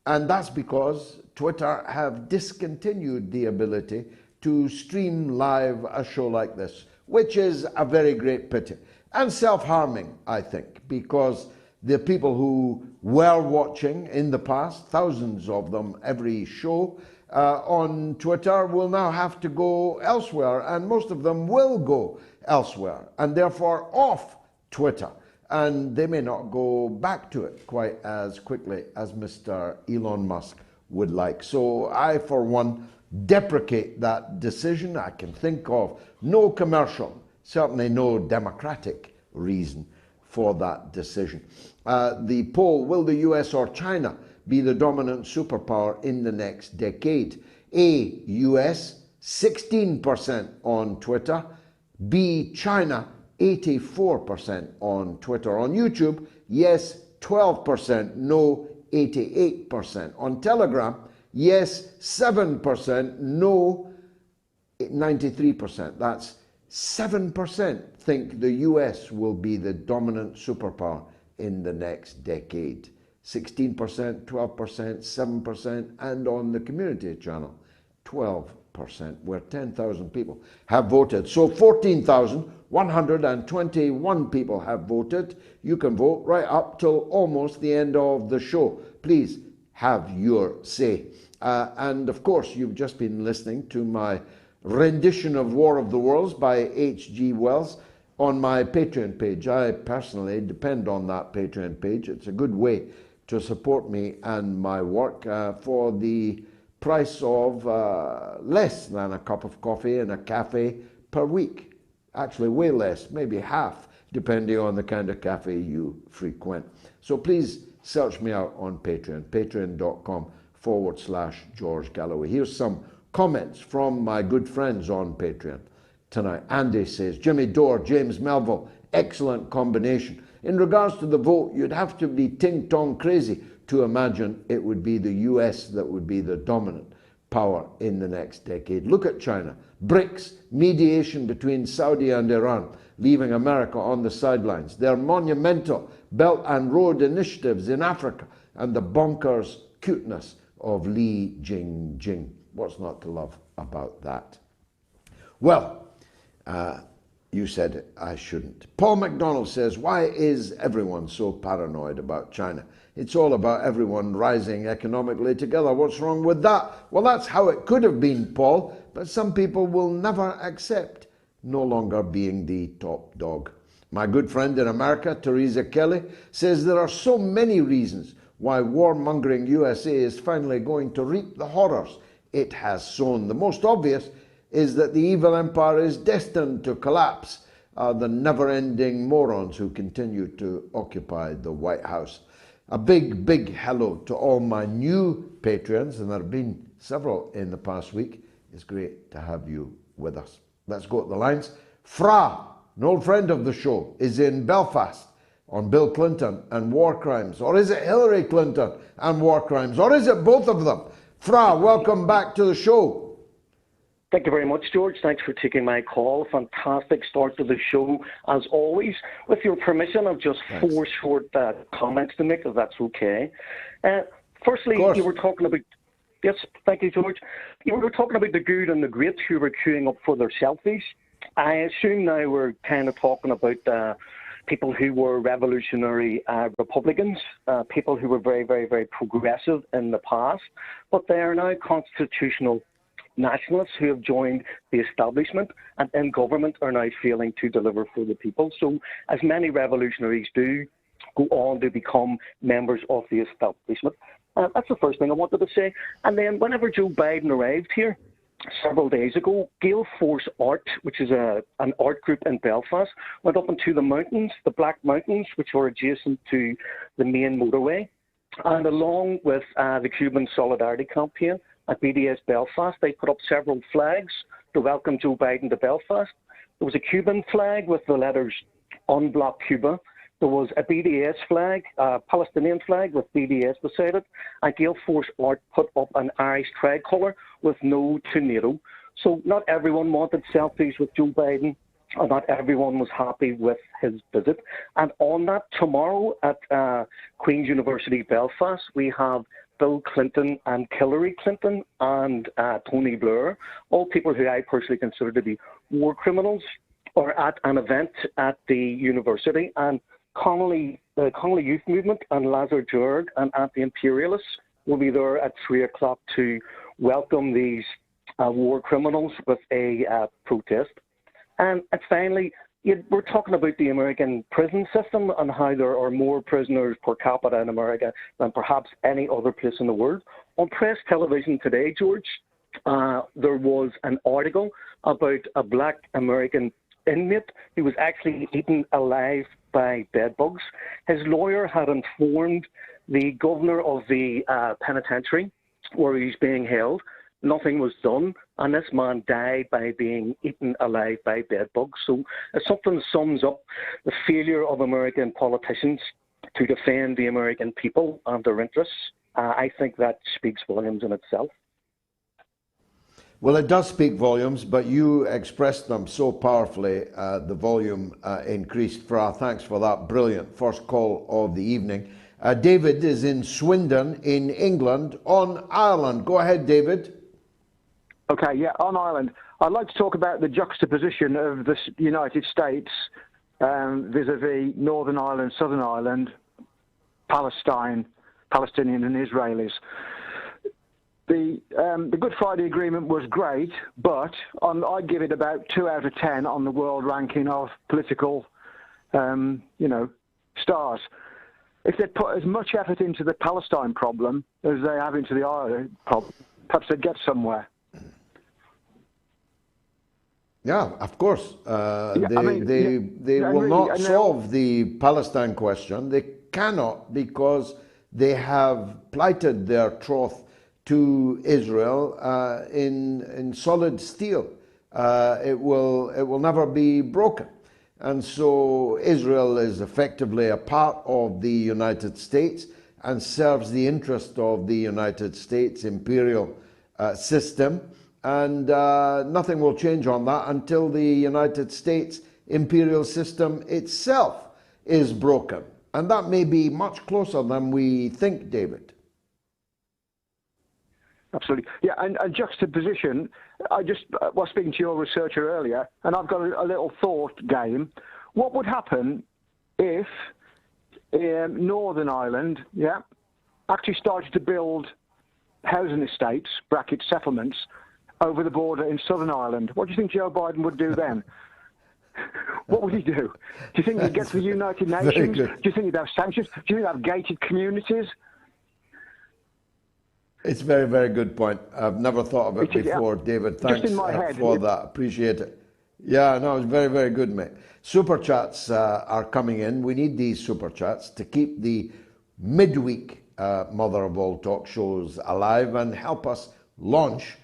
And that's because Twitter have discontinued the ability to stream live a show like this, which is a very great pity. And self-harming, I think, because the people who were watching in the past, thousands of them every show, on Twitter will now have to go elsewhere, and most of them will go elsewhere, and therefore off Twitter, and they may not go back to it quite as quickly as Mr. Elon Musk would like. So I, for one, deprecate that decision. I can think of no commercial, certainly no democratic reason for that decision. The poll, will the US or China be the dominant superpower in the next decade? A, US, 16% on Twitter. B, China, 84% on Twitter. On YouTube, yes, 12%, no, 88%. On Telegram, yes, 7%, no, 93%. That's 7% think the US will be the dominant superpower in the next decade. 16%, 12%, 7%, and on the community channel, 12%, where 10,000 people have voted. So 14,121 people have voted. You can vote right up till almost the end of the show. Please have your say. And of course, you've just been listening to my rendition of War of the Worlds by H.G. Wells on my Patreon page. I personally depend on that Patreon page. It's a good way to support me and my work for the price of less than a cup of coffee in a cafe per week. Actually, way less, maybe half, depending on the kind of cafe you frequent. So please search me out on Patreon, patreon.com/George Galloway. Here's some comments from my good friends on Patreon tonight. Andy says, Jimmy Dore, James Melville, excellent combination. In regards to the vote, you'd have to be ting-tong crazy to imagine it would be the US that would be the dominant power in the next decade. Look at China. BRICS, mediation between Saudi and Iran, leaving America on the sidelines. Their monumental Belt and Road initiatives in Africa, and the bonkers cuteness of Li Jingjing. What's not to love about that? Well, you said it, I shouldn't. Paul McDonald says, why is everyone so paranoid about China? It's all about everyone rising economically together. What's wrong with that? Well, that's how it could have been, Paul, but some people will never accept no longer being the top dog. My good friend in America, Teresa Kelly, says there are so many reasons why warmongering USA is finally going to reap the horrors it has sown. The most obvious is that the evil empire is destined to collapse. The never-ending morons who continue to occupy the White House. A big, big hello to all my new patrons, and there have been several in the past week. It's great to have you with us. Let's go to the lines. Fra, an old friend of the show, is in Belfast on Bill Clinton and war crimes. Or is it Hillary Clinton and war crimes? Or is it both of them? Fra, welcome back to the show. Thank you very much, George. Thanks for taking my call. Fantastic start to the show, as always. With your permission, I've just four short comments to make, if that's okay. Firstly, you were talking about... Yes, thank you, George. You were talking about the good and the great who were queuing up for their selfies. I assume now we're kind of talking about people who were revolutionary Republicans, people who were very, very, very progressive in the past, but they are now constitutional nationalists who have joined the establishment and in government are now failing to deliver for the people. So as many revolutionaries do, go on to become members of the establishment. That's the first thing I wanted to say. And then whenever Joe Biden arrived here several days ago, Gale Force Art, which is an art group in Belfast, went up into the mountains, the Black Mountains, which are adjacent to the main motorway. And along with the Cuban Solidarity Campaign at BDS Belfast, they put up several flags to welcome Joe Biden to Belfast. There was a Cuban flag with the letters Unblock Cuba. There was a BDS flag, a Palestinian flag with BDS beside it. And Gale Force Art put up an Irish tricolour with No to NATO. So not everyone wanted selfies with Joe Biden, and not everyone was happy with his visit. And on that, tomorrow at Queen's University Belfast, we have Bill Clinton and Hillary Clinton and Tony Blair, all people who I personally consider to be war criminals, are at an event at the university. And the Connolly Youth Movement and Lazar Gerg and Anti-Imperialists will be there at 3 o'clock to welcome these war criminals with a protest. And finally, we're talking about the American prison system and how there are more prisoners per capita in America than perhaps any other place in the world. On press television today, George, there was an article about a black American inmate who was actually eaten alive by bedbugs. His lawyer had informed the governor of the penitentiary where he's being held. Nothing was done, and this man died by being eaten alive by bedbugs. So if something sums up the failure of American politicians to defend the American people and their interests, I think that speaks volumes in itself. Well, it does speak volumes, but you expressed them so powerfully, the volume increased. Thanks for that brilliant first call of the evening. David is in Swindon in England on Ireland. Go ahead, David. Okay, yeah, on Ireland. I'd like to talk about the juxtaposition of the United States vis-a-vis Northern Ireland, Southern Ireland, Palestinian and Israelis. The Good Friday Agreement was great, but I'd give it about 2 out of 10 on the world ranking of political, stars. If they put as much effort into the Palestine problem as they have into the Ireland problem, perhaps they'd get somewhere. Yeah, of course. They will not solve the Palestine question. They cannot, because they have plighted their troth to Israel in solid steel. It will never be broken. And so Israel is effectively a part of the United States and serves the interest of the United States imperial system. And nothing will change on that until the United States imperial system itself is broken. And that may be much closer than we think, David. Absolutely. Yeah, and juxtaposition, I just was speaking to your researcher earlier, and I've got a little thought game. What would happen if Northern Ireland, actually started to build housing estates, bracket settlements, over the border in Southern Ireland? What do you think Joe Biden would do then? What would he do? Do you think he'd get to the United Nations? Do you think he'd have sanctions? Do you think he'd have gated communities? It's a very, very good point. I've never thought of it before, David. Thanks for that. Appreciate it. Yeah, no, it's very, very good, mate. Super chats are coming in. We need these super chats to keep the midweek mother of all talk shows alive and help us launch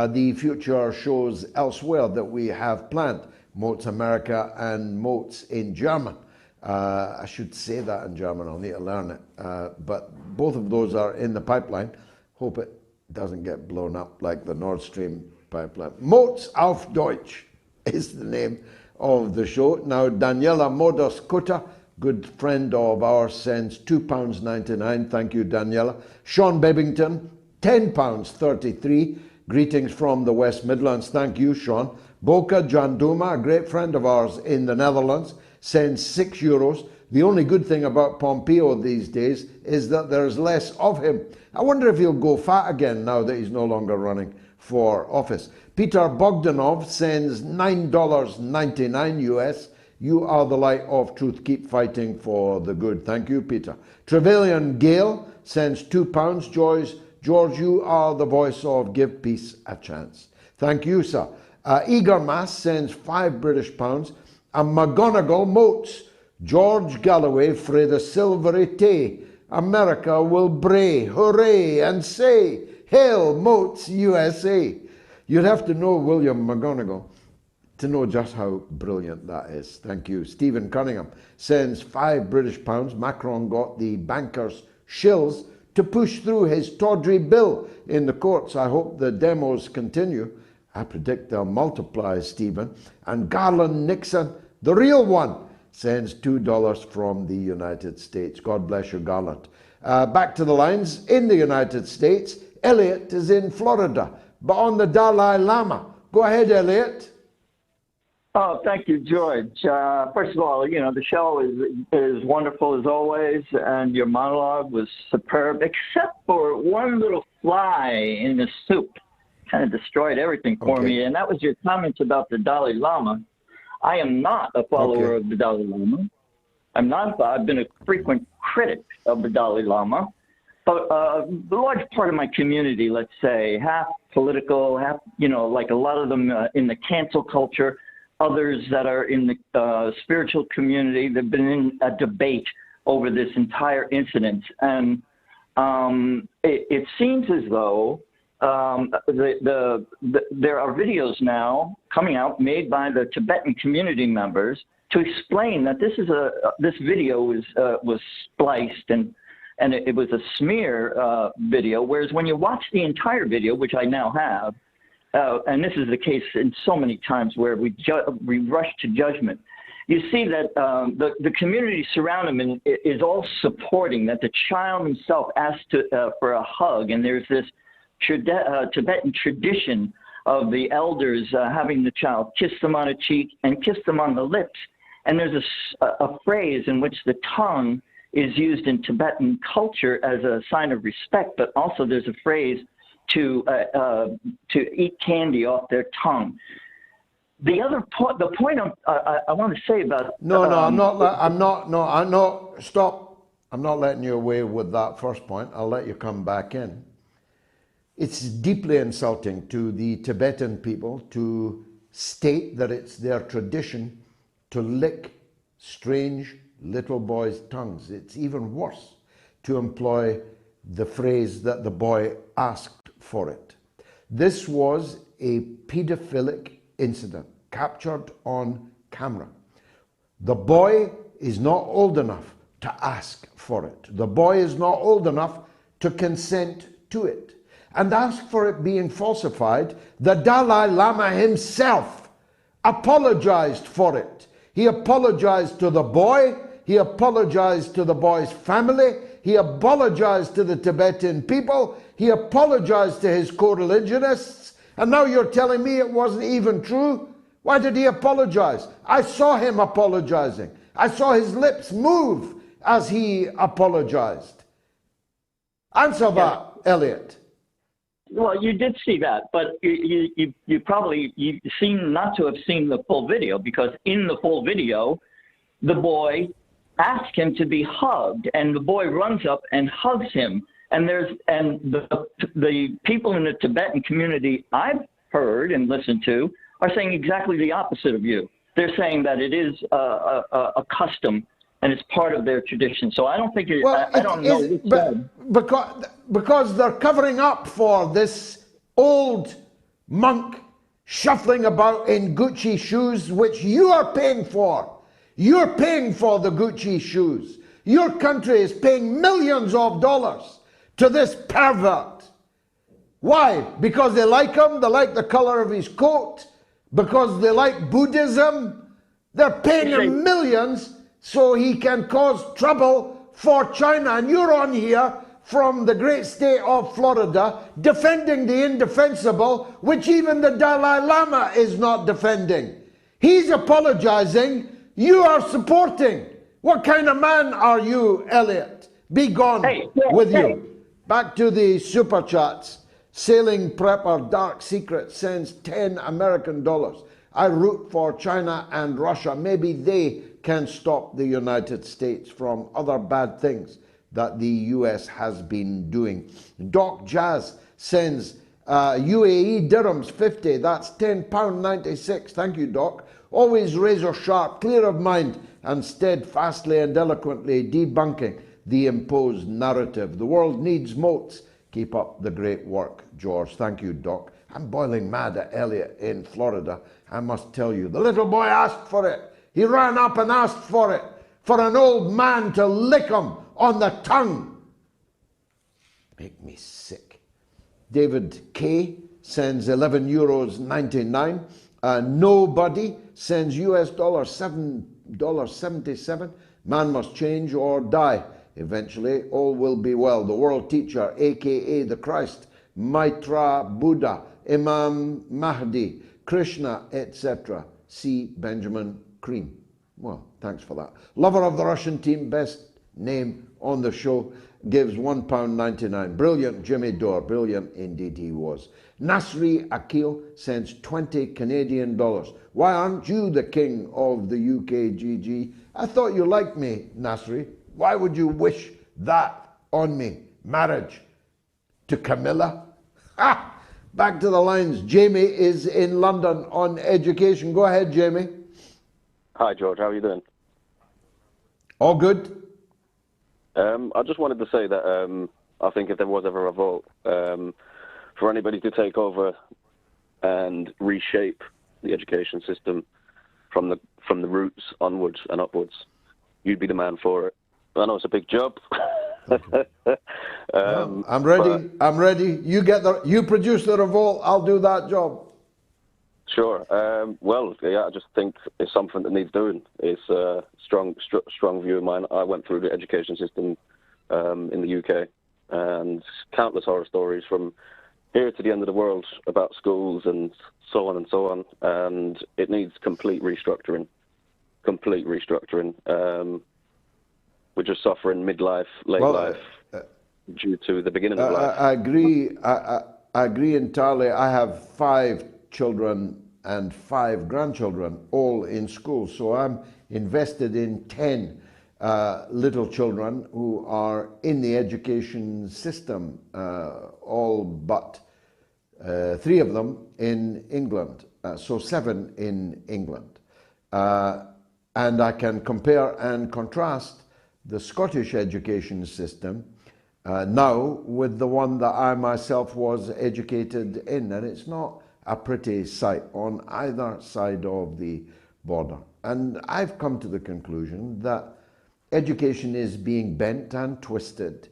the future shows elsewhere that we have planned. Moats America and Moats in German. I should say that in German. I'll need to learn it. But both of those are in the pipeline. Hope it doesn't get blown up like the Nord Stream pipeline. Moats auf Deutsch is the name of the show. Now, Daniela Modus-Kutter, good friend of ours, sends £2.99. Thank you, Daniela. Sean Bebbington, £10.33. Greetings from the West Midlands. Thank you, Sean. Boca Janduma, a great friend of ours in the Netherlands, sends €6. The only good thing about Pompeo these days is that there's less of him. I wonder if he'll go fat again now that he's no longer running for office. Peter Bogdanov sends $9.99 US. You are the light of truth. Keep fighting for the good. Thank you, Peter. Trevelyan Gale sends £2. George, you are the voice of give peace a chance. Thank you, sir. Eager Mass sends £5 and McGonagall Moats. George Galloway frae the silvery tay. America will bray, hooray, and say, Hail Moats USA. You'd have to know William McGonagall to know just how brilliant that is. Thank you. Stephen Cunningham sends £5. Macron got the bankers' shills to push through his tawdry bill in the courts. I hope the demos continue. I predict they'll multiply, Stephen. And Garland Nixon, the real one, sends $2 from the United States. God bless you, Garland. Back to the lines. In the United States, Elliot is in Florida, but on the Dalai Lama. Go ahead, Elliot. Oh, thank you, George. First of all, the show is wonderful as always, and your monologue was superb, except for one little fly in the soup. Kind of destroyed everything for me, and that was your comments about the Dalai Lama. I am not a follower of the Dalai Lama. I've been a frequent critic of the Dalai Lama, a large part of my community, let's say, half political, half, like a lot of them in the cancel culture, others that are in the spiritual community, they've been in a debate over this entire incident. And it seems as though there are videos now coming out made by the Tibetan community members to explain that this video was spliced and it was a smear video, whereas when you watch the entire video, which I now have, and this is the case in so many times where we rush to judgment, you see that the community surrounding him is all supporting that the child himself asked for a hug, and there's this Tibetan tradition of the elders having the child kiss them on a cheek and kiss them on the lips. And there's a phrase in which the tongue is used in Tibetan culture as a sign of respect, but also there's a phrase to eat candy off their tongue. The other point, the point I want to say about stop. I'm not letting you away with that first point. I'll let you come back in. It's deeply insulting to the Tibetan people to state that it's their tradition to lick strange little boys' tongues. It's even worse to employ the phrase that the boy asked for it. This was a pedophilic incident captured on camera. The boy is not old enough to ask for it. The boy is not old enough to consent to it. And ask for it being falsified, the Dalai Lama himself apologized for it. He apologized to the boy, he apologized to the boy's family, he apologized to the Tibetan people, he apologized to his co-religionists, and now you're telling me it wasn't even true? Why did he apologize? I saw him apologizing. I saw his lips move as he apologized. Answer that, Elliot. Well, you did see that, but you probably seem not to have seen the full video, because in the full video, the boy asked him to be hugged, and the boy runs up and hugs him. And the people in the Tibetan community I've heard and listened to are saying exactly the opposite of you. They're saying that it is a custom and it's part of their tradition. So I don't think I don't know. Because they're covering up for this old monk shuffling about in Gucci shoes, which you are paying for. You're paying for the Gucci shoes. Your country is paying millions of dollars to this pervert. Why? Because they like him, they like the color of his coat, because they like Buddhism. They're paying him millions so he can cause trouble for China. And you're on here from the great state of Florida defending the indefensible, which even the Dalai Lama is not defending. He's apologizing. You are supporting. What kind of man are you, Elliot? Be gone with you. Back to the super chats. Sailing Prepper Dark Secret sends $10 American. I root for China and Russia. Maybe they can stop the United States from other bad things that the US has been doing. Doc Jazz sends UAE dirhams 50. That's £10.96. Thank you, Doc. Always razor sharp, clear of mind, and steadfastly and eloquently debunking the imposed narrative. The world needs Moats. Keep up the great work, George. Thank you, Doc. I'm boiling mad at Elliot in Florida. I must tell you, the little boy asked for it. He ran up and asked for it, for an old man to lick him on the tongue. Make me sick. David K sends €11.99. Nobody sends US dollar $7.77. Man must change or die. Eventually, all will be well. The world teacher, aka the Christ, Maitra Buddha, Imam Mahdi, Krishna, etc. See Benjamin Cream. Well, thanks for that. Lover of the Russian team, best name on the show, gives £1.99. Brilliant, Jimmy Dore. Brilliant indeed he was. Nasri Akil sends 20 Canadian dollars. Why aren't you the king of the UKGG? I thought you liked me, Nasri. Why would you wish that on me, marriage to Camilla. Ah, back to the lines. Jamie is in London on education. Go ahead, Jamie. Hi, George. How are you doing? All good? I just wanted to say that I think if there was ever a vote for anybody to take over and reshape the education system from the roots onwards and upwards, you'd be the man for it. I know it's a big job. I'm ready. I'm ready. You produce the revolt. I'll do that job. Sure. Well, yeah, I just think it's something that needs doing. It's a strong view of mine. I went through the education system in the UK, and countless horror stories from here to the end of the world about schools and so on and so on. And it needs complete restructuring. Complete restructuring. We're just suffering midlife, late life, due to the beginning of life. I agree. I agree entirely. I have 5 children and 5 grandchildren, all in school. So I'm invested in 10 little children who are in the education system, all but 3 of them in England, so 7 in England. And I can compare and contrast the Scottish education system now with the one that I myself was educated in, and it's not a pretty sight on either side of the border. And I've come to the conclusion that education is being bent and twisted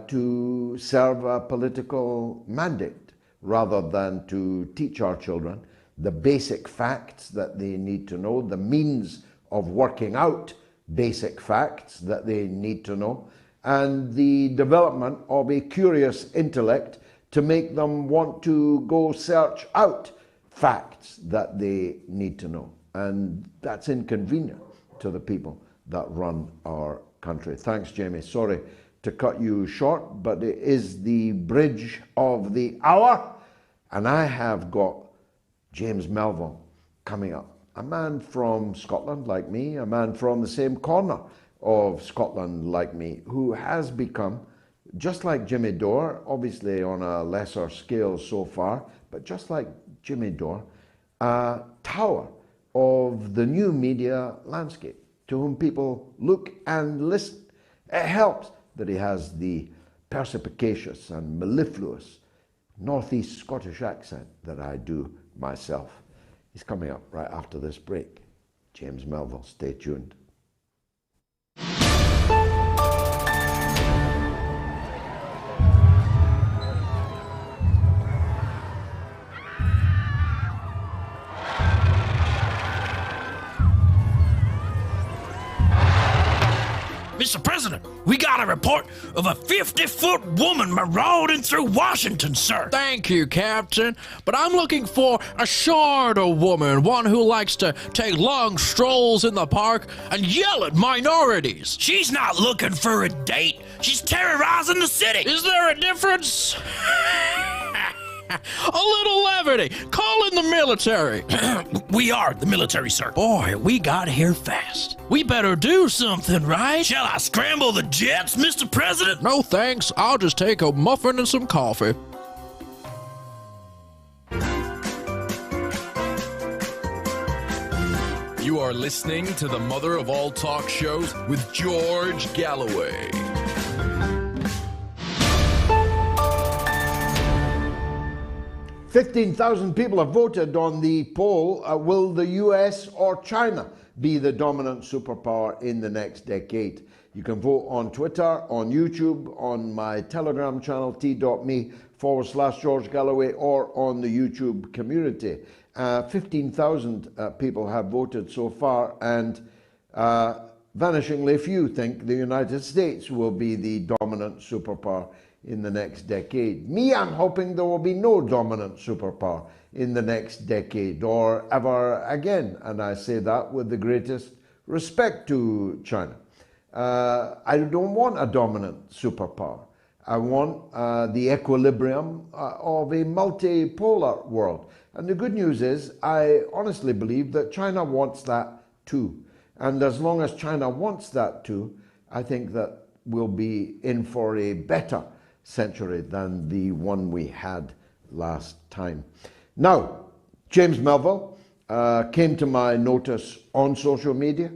to serve a political mandate rather than to teach our children the basic facts that they need to know, the means of working out basic facts that they need to know, and the development of a curious intellect to make them want to go search out facts that they need to know. And that's inconvenient to the people that run our country. Thanks, Jamie. Sorry to cut you short, but it is the bridge of the hour, and I have got James Melville coming up. A man from Scotland like me, a man from the same corner of Scotland like me, who has become, just like Jimmy Dore, obviously on a lesser scale so far, but just like Jimmy Dore, a tower of the new media landscape, to whom people look and listen. It helps that he has the perspicacious and mellifluous northeast Scottish accent that I do myself. He's coming up right after this break. James Melville, stay tuned. Mr. President, we got a report of a 50-foot woman marauding through Washington, sir. Thank you, Captain. But I'm looking for a shorter woman, one who likes to take long strolls in the park and yell at minorities. She's not looking for a date. She's terrorizing the city. Is there a difference? A little levity. Call in the military. We are the military, sir. Boy, we got here fast. We better do something, right? Shall I scramble the jets, Mr. President? No thanks. I'll just take a muffin and some coffee. You are listening to the mother of all talk shows with George Galloway. $15,000 people have voted on the poll. Will the US or China be the dominant superpower in the next decade? You can vote on Twitter, on YouTube, on my Telegram channel, t.me/George Galloway, or on the YouTube community. 15,000 people have voted so far, and vanishingly few think the United States will be the dominant superpower in the next decade. Me, I'm hoping there will be no dominant superpower in the next decade or ever again, and I say that with the greatest respect to China. I don't want a dominant superpower. I want the equilibrium of a multipolar world. And the good news is, I honestly believe that China wants that too. And as long as China wants that too, I think that we'll be in for a better century than the one we had last time. Now, James Melville came to my notice on social media.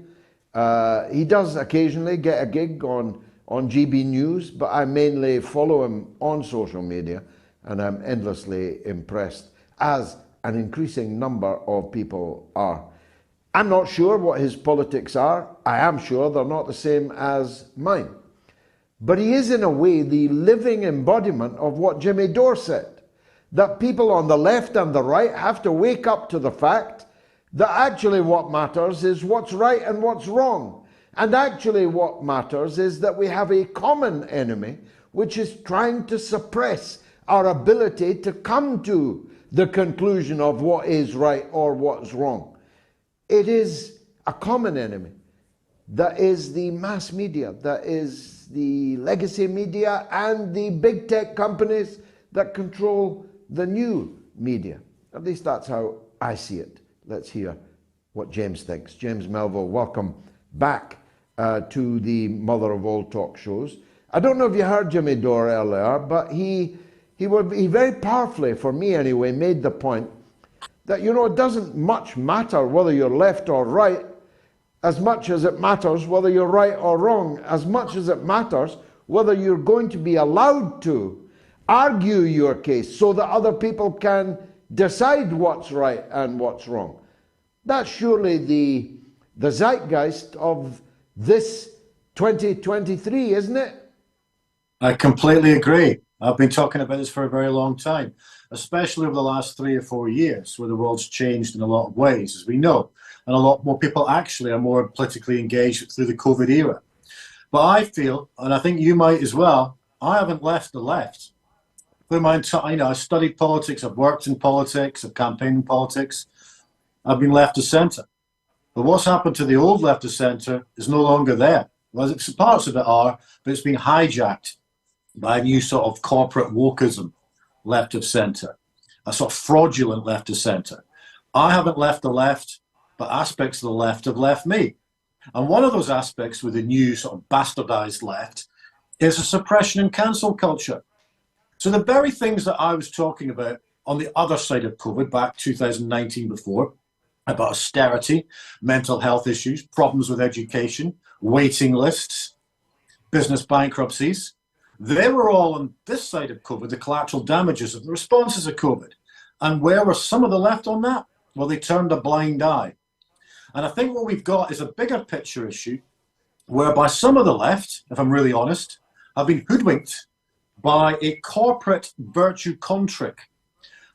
He does occasionally get a gig on GB News, but I mainly follow him on social media, and I'm endlessly impressed, as an increasing number of people are. I'm not sure what his politics are. I am sure they're not the same as mine. But he is, in a way, the living embodiment of what Jimmy Dore said, that people on the left and the right have to wake up to the fact that actually what matters is what's right and what's wrong. And actually what matters is that we have a common enemy which is trying to suppress our ability to come to the conclusion of what is right or what's wrong. It is a common enemy that is the mass media, that is the legacy media and the big tech companies that control the new media. At least that's how I see it. Let's hear what James thinks. James Melville, welcome back to the mother of all talk shows. I don't know if you heard Jimmy Dore earlier, but he very powerfully, for me anyway, made the point that, you know, it doesn't much matter whether you're left or right, as much as it matters whether you're right or wrong, as much as it matters whether you're going to be allowed to argue your case so that other people can decide what's right and what's wrong. That's surely the zeitgeist of this 2023, isn't it? I completely agree. I've been talking about this for a very long time, especially over the last 3 or 4 years, where the world's changed in a lot of ways, as we know, and a lot more people actually are more politically engaged through the COVID era. But I feel, and I think you might as well, I haven't left the left. Through my entire, I studied politics, I've worked in politics, I've campaigned in politics, I've been left of centre. But what's happened to the old left of centre is no longer there. Well, parts of it are, but it's been hijacked by a new sort of corporate wokeism, left of centre, a sort of fraudulent left of centre. I haven't left the left, but aspects of the left have left me. And one of those aspects with the new sort of bastardized left is a suppression and cancel culture. So the very things that I was talking about on the other side of COVID back 2019 before, about austerity, mental health issues, problems with education, waiting lists, business bankruptcies, they were all on this side of COVID, the collateral damages of the responses of COVID. And where were some of the left on that? Well, they turned a blind eye. And I think what we've got is a bigger picture issue whereby some of the left, if I'm really honest, have been hoodwinked by a corporate virtue contrick,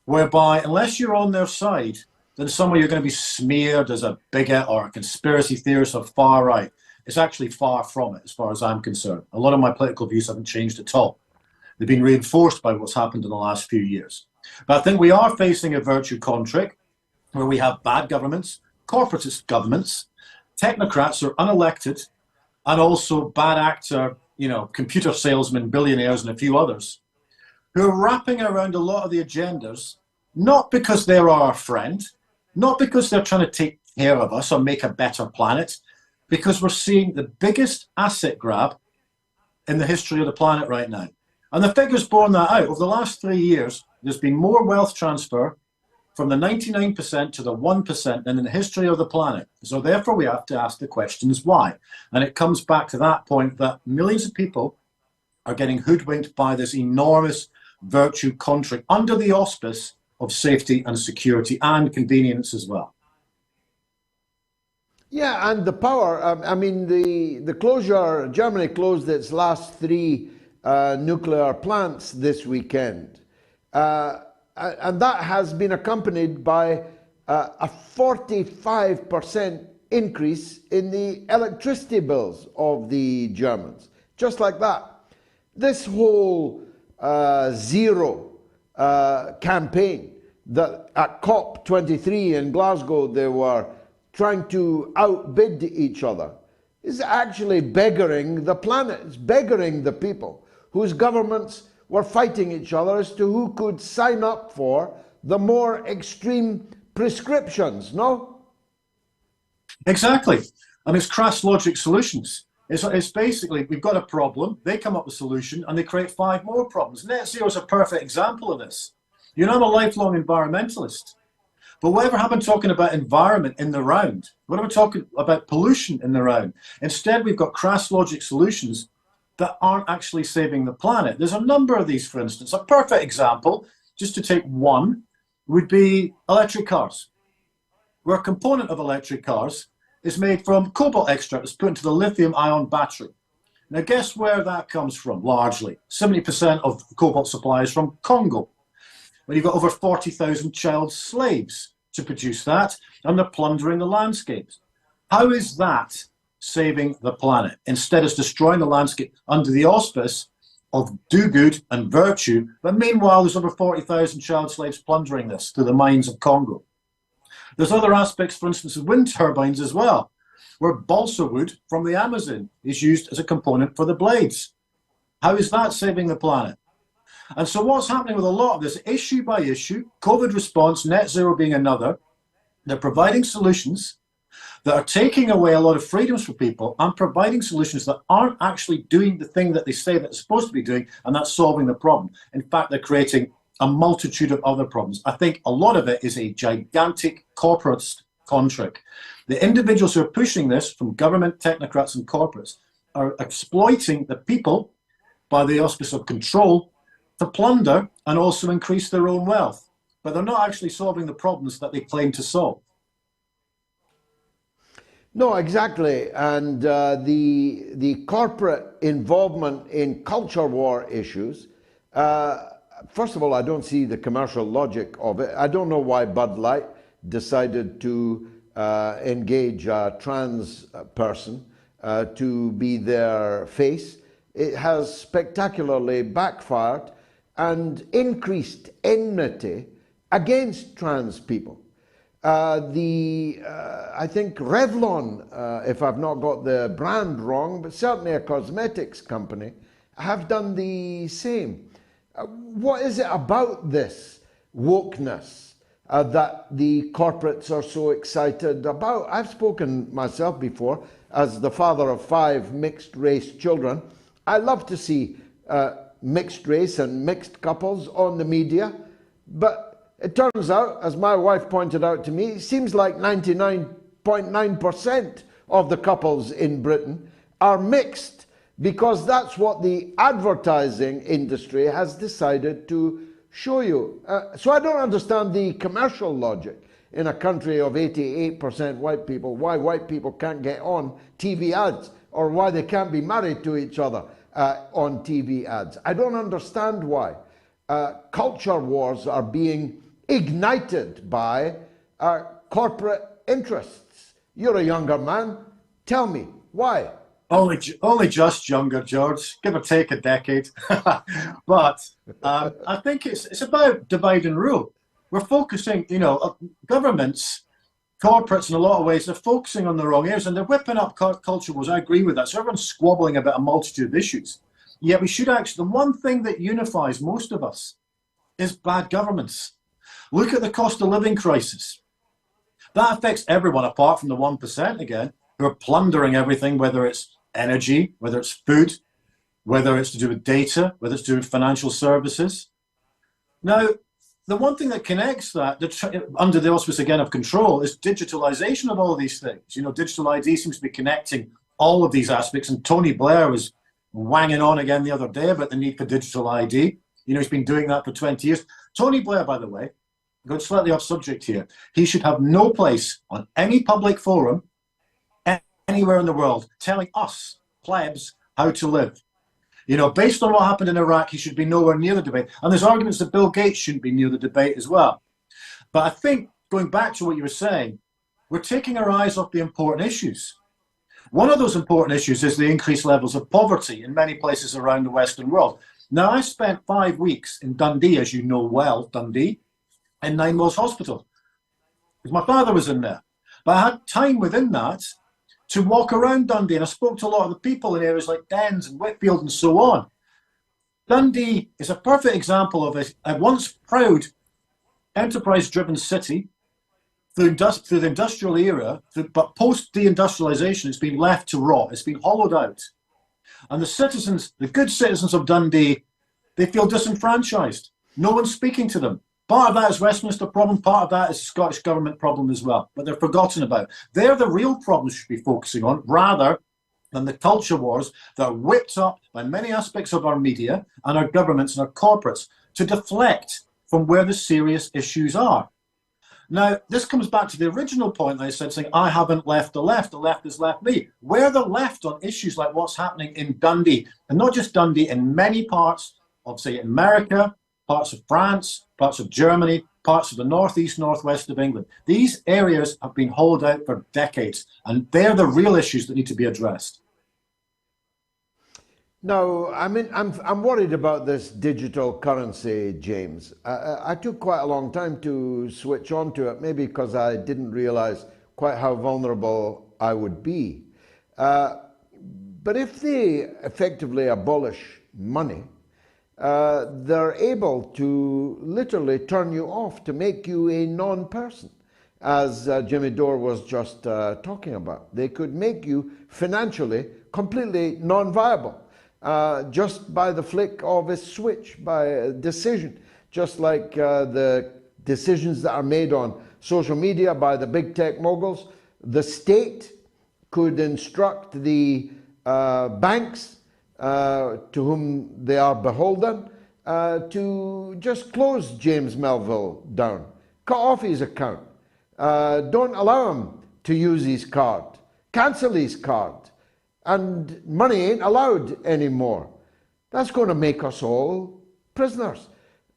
whereby unless you're on their side, then somehow you're going to be smeared as a bigot or a conspiracy theorist or far right. It's actually far from it, as far as I'm concerned. A lot of my political views haven't changed at all. They've been reinforced by what's happened in the last few years. But I think we are facing a virtue contrick where we have bad governments, corporatist governments, technocrats who are unelected, and also bad actor, computer salesmen, billionaires, and a few others, who are wrapping around a lot of the agendas, not because they're our friend, not because they're trying to take care of us or make a better planet, because we're seeing the biggest asset grab in the history of the planet right now. And the figures borne that out. Over the last 3 years, there's been more wealth transfer from the 99% to the 1% than in the history of the planet. So therefore, we have to ask the questions why. And it comes back to that point that millions of people are getting hoodwinked by this enormous virtue contrick under the auspice of safety and security and convenience as well. Yeah, and the power, the closure, Germany closed its last 3 nuclear plants this weekend. And that has been accompanied by a 45% increase in the electricity bills of the Germans. Just like that. This whole zero campaign that at COP23 in Glasgow they were trying to outbid each other is actually beggaring the planet. It's beggaring the people whose governments were fighting each other as to who could sign up for the more extreme prescriptions, no? Exactly. And it's crass logic solutions. It's basically, we've got a problem, they come up with a solution, and they create 5 more problems. Net zero is a perfect example of this. You know, I'm a lifelong environmentalist. But whatever happened talking about environment in the round? Whatever talking about pollution in the round? Instead, we've got crass logic solutions that aren't actually saving the planet. There's a number of these, for instance. A perfect example, just to take one, would be electric cars, where a component of electric cars is made from cobalt extract that's put into the lithium-ion battery. Now, guess where that comes from, largely? 70% of cobalt supply is from Congo, where you've got over 40,000 child slaves to produce that, and they're plundering the landscapes. How is that saving the planet? Instead, it's destroying the landscape under the auspice of do good and virtue, but meanwhile, there's over 40,000 child slaves plundering this through the mines of Congo. There's other aspects, for instance, of wind turbines as well, where balsa wood from the Amazon is used as a component for the blades. How is that saving the planet? And so what's happening with a lot of this, issue by issue, COVID response, net zero being another, they're providing solutions that are taking away a lot of freedoms for people and providing solutions that aren't actually doing the thing that they say that they're supposed to be doing, and that's solving the problem. In fact, they're creating a multitude of other problems. I think a lot of it is a gigantic corporate contract. The individuals who are pushing this, from government, technocrats and corporates, are exploiting the people by the auspice of control to plunder and also increase their own wealth. But they're not actually solving the problems that they claim to solve. No, exactly. And the corporate involvement in culture war issues, first of all, I don't see the commercial logic of it. I don't know why Bud Light decided to engage a trans person to be their face. It has spectacularly backfired and increased enmity against trans people. I think Revlon, if I've not got the brand wrong, but certainly a cosmetics company, have done the same. What is it about this wokeness that the corporates are so excited about? I've spoken myself before as the father of 5 mixed race children. I love to see mixed race and mixed couples on the media, but it turns out, as my wife pointed out to me, it seems like 99.9% of the couples in Britain are mixed, because that's what the advertising industry has decided to show you. So I don't understand the commercial logic in a country of 88% white people, why white people can't get on TV ads, or why they can't be married to each other on TV ads. I don't understand why culture wars are being ignited by corporate interests. You're a younger man. Tell me, why? Only just younger, George, give or take a decade. But I think it's about divide and rule. We're focusing, governments, corporates in a lot of ways, they're focusing on the wrong areas, and they're whipping up culture wars. I agree with that. So everyone's squabbling about a multitude of issues. Yet we should actually, the one thing that unifies most of us is bad governments. Look at the cost of living crisis. That affects everyone apart from the 1% again, who are plundering everything, whether it's energy, whether it's food, whether it's to do with data, whether it's to do with financial services. Now, the one thing that connects that, under the auspice again of control, is digitalization of all of these things. Digital ID seems to be connecting all of these aspects, and Tony Blair was wanging on again the other day about the need for digital ID. He's been doing that for 20 years. Tony Blair, by the way, going slightly off subject here, he should have no place on any public forum anywhere in the world telling us, plebs, how to live. Based on what happened in Iraq, he should be nowhere near the debate. And there's arguments that Bill Gates shouldn't be near the debate as well. But I think, going back to what you were saying, we're taking our eyes off the important issues. One of those important issues is the increased levels of poverty in many places around the Western world. Now, I spent 5 weeks in Dundee, as you know well, Dundee, in Ninewells Hospital, because my father was in there. But I had time within that to walk around Dundee, and I spoke to a lot of the people in areas like Dens and Whitfield and so on. Dundee is a perfect example of a once proud, enterprise-driven city through the industrial era, but post-deindustrialization, it's been left to rot. It's been hollowed out. And the citizens, the good citizens of Dundee, they feel disenfranchised. No one's speaking to them. Part of that is Westminster problem, part of that is Scottish Government problem as well, but they're forgotten about. They're the real problems we should be focusing on, rather than the culture wars that are whipped up by many aspects of our media and our governments and our corporates to deflect from where the serious issues are. Now, this comes back to the original point that I said, saying, I haven't left the left has left me. We're the left on issues like what's happening in Dundee, and not just Dundee, in many parts of, say, America, parts of France, parts of Germany, parts of the northeast, northwest of England. These areas have been hollowed out for decades, and they're the real issues that need to be addressed. Now, I mean, I'm worried about this digital currency, James. I took quite a long time to switch on to it, maybe because I didn't realize quite how vulnerable I would be. But if they effectively abolish money, they're able to literally turn you off, to make you a non-person, as Jimmy Dore was just talking about. They could make you financially completely non-viable. Just by the flick of a switch, by a decision, just like the decisions that are made on social media by the big tech moguls. The state could instruct the banks to whom they are beholden to just close James Melville down, cut off his account, don't allow him to use his card, cancel his card, and money ain't allowed anymore. That's going to make us all prisoners.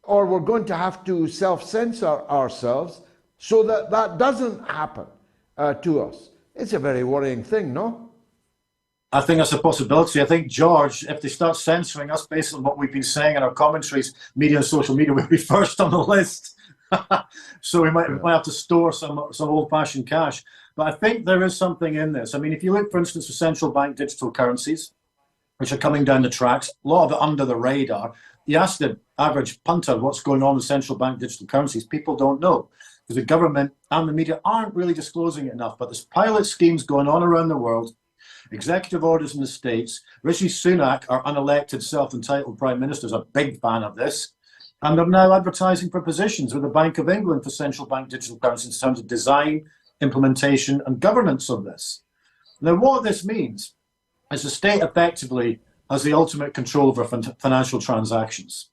Or we're going to have to self-censor ourselves so that that doesn't happen to us. It's a very worrying thing, no? I think that's a possibility. I think, George, if they start censoring us based on what we've been saying in our commentaries, media and social media, we'll be first on the list. So we might have to store some old-fashioned cash. But I think there is something in this. I mean, if you look, for instance, for central bank digital currencies, which are coming down the tracks, a lot of it under the radar. You ask the average punter what's going on with central bank digital currencies, people don't know, because the government and the media aren't really disclosing it enough. But there's pilot schemes going on around the world, executive orders in the States. Rishi Sunak, our unelected, self-entitled Prime Minister, is a big fan of this. And they're now advertising for positions with the Bank of England for central bank digital currencies in terms of design, implementation and governance of this. Now, what this means is the state effectively has the ultimate control over financial transactions.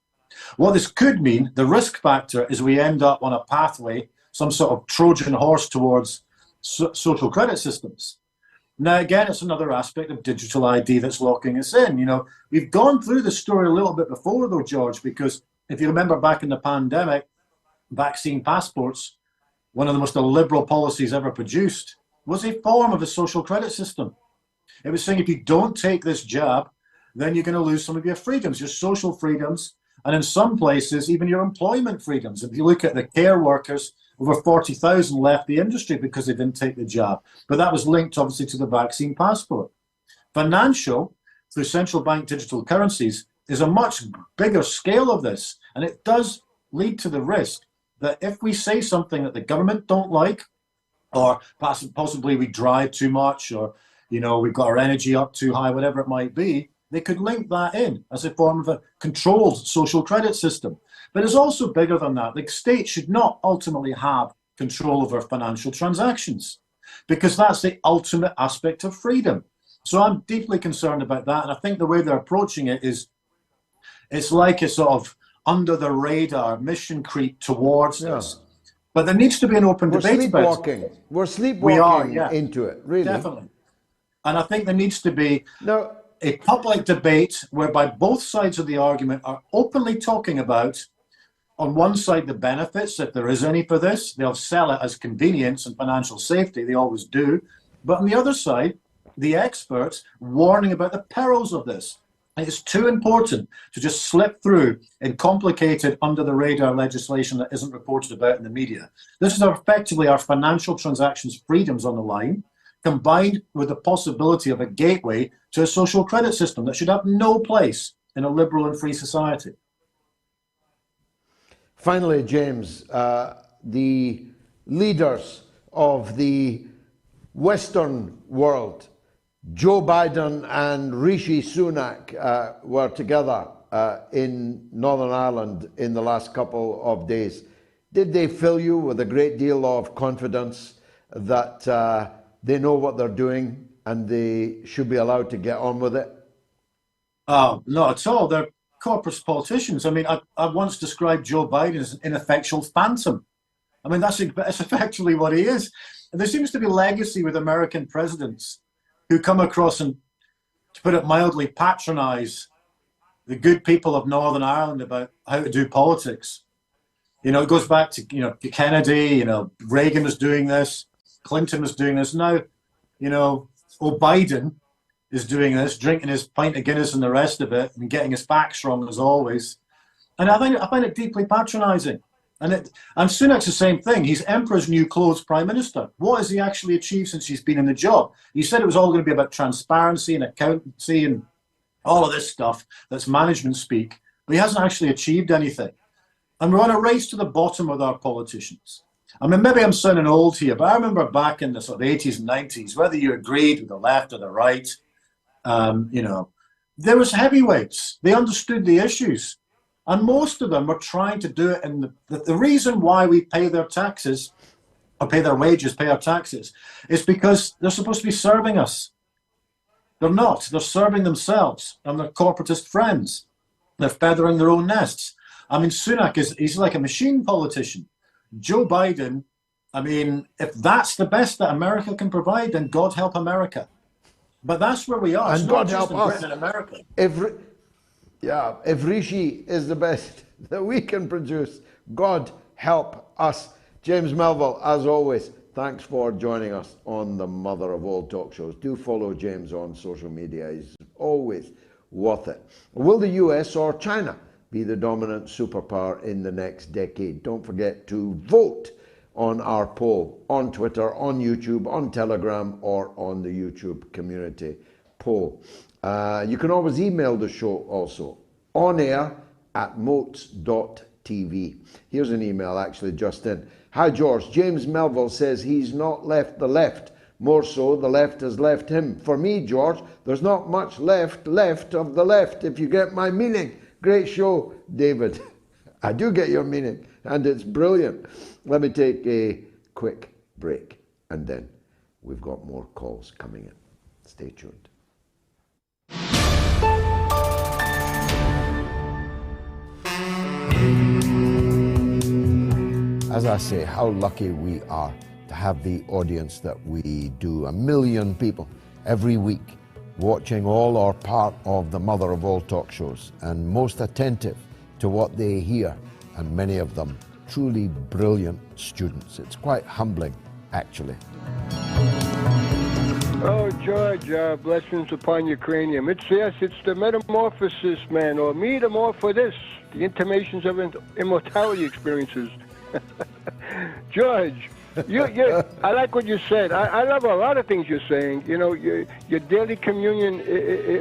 What this could mean, the risk factor, is we end up on a pathway, some sort of Trojan horse towards social credit systems. Now, again, it's another aspect of digital ID that's locking us in. You know, we've gone through the story a little bit before, though, George, because if you remember back in the pandemic, vaccine passports, one of the most illiberal policies ever produced, was a form of a social credit system. It was saying if you don't take this jab, then you're going to lose some of your freedoms, your social freedoms, and in some places, even your employment freedoms. If you look at the care workers, over 40,000 left the industry because they didn't take the jab. But that was linked, obviously, to the vaccine passport. Financial, through central bank digital currencies, is a much bigger scale of this. And it does lead to the risk that if we say something that the government don't like, or possibly we drive too much, or, you know, we've got our energy up too high, whatever it might be, they could link that in as a form of a controlled social credit system. But it's also bigger than that. The state should not ultimately have control over financial transactions, because that's the ultimate aspect of freedom. So I'm deeply concerned about that. And I think the way they're approaching it is, it's like a sort of under the radar mission creep towards this. But there needs to be an open debate about it. We're sleepwalking into it, really. Definitely. And I think there needs to be a public debate whereby both sides of the argument are openly talking about, on one side, the benefits, if there is any for this. They'll sell it as convenience and financial safety. They always do. But on the other side, the experts warning about the perils of this. It's too important to just slip through in complicated, under-the-radar legislation that isn't reported about in the media. This is effectively our financial transactions freedoms on the line, combined with the possibility of a gateway to a social credit system that should have no place in a liberal and free society. Finally, James, the leaders of the Western world. Joe Biden and Rishi Sunak were together in Northern Ireland in the last couple of days. Did they fill you with a great deal of confidence that they know what they're doing and they should be allowed to get on with it? Oh, not at all. They're corporate politicians. I mean, I once described Joe Biden as an ineffectual phantom. I mean, that's effectively what he is. And there seems to be legacy with American presidents who come across and, to put it mildly, patronize the good people of Northern Ireland about how to do politics. You know, it goes back to, Kennedy, Reagan was doing this, Clinton was doing this. Now, Biden is doing this, drinking his pint of Guinness and the rest of it, and getting his facts wrong as always. And I find it deeply patronizing. And Sunak's the same thing. He's Emperor's new clothes prime minister. What has he actually achieved since he's been in the job? He said it was all going to be about transparency and accountancy and all of this stuff that's management speak, but he hasn't actually achieved anything. And we're on a race to the bottom with our politicians. I mean, maybe I'm sounding old here, but I remember back in the sort of 80s and 90s, whether you agreed with the left or the right, there was heavyweights. They understood the issues. And most of them were trying to do it in the reason why we pay their taxes, or pay their wages, pay our taxes, is because they're supposed to be serving us. They're not. They're serving themselves and their corporatist friends. They're feathering their own nests. I mean, Sunak he's like a machine politician. Joe Biden, I mean, if that's the best that America can provide, then God help America. But that's where we are. And God help us. Britain and America. If Rishi is the best that we can produce, God help us. James Melville, as always, thanks for joining us on the mother of all talk shows. Do follow James on social media. He's always worth it. Will the US or China be the dominant superpower in the next decade? Don't forget to vote on our poll on Twitter, on YouTube, on Telegram, or on the YouTube community poll. You can always email the show also, onair@moats.tv. Here's an email actually just in. Hi George, James Melville says he's not left the left. More so, the left has left him. For me, George, there's not much left of the left, if you get my meaning. Great show, David. I do get your meaning, and it's brilliant. Let me take a quick break, and then we've got more calls coming in. Stay tuned. As I say, how lucky we are to have the audience that we do. 1 million people every week watching all or part of the mother of all talk shows, and most attentive to what they hear, and many of them truly brilliant students. It's quite humbling, actually. Oh, George, blessings upon your cranium. It's the metamorphosis, man, or metamorphosis, the intimations of immortality experiences. George, I like what you said. I love a lot of things you're saying. Your daily communion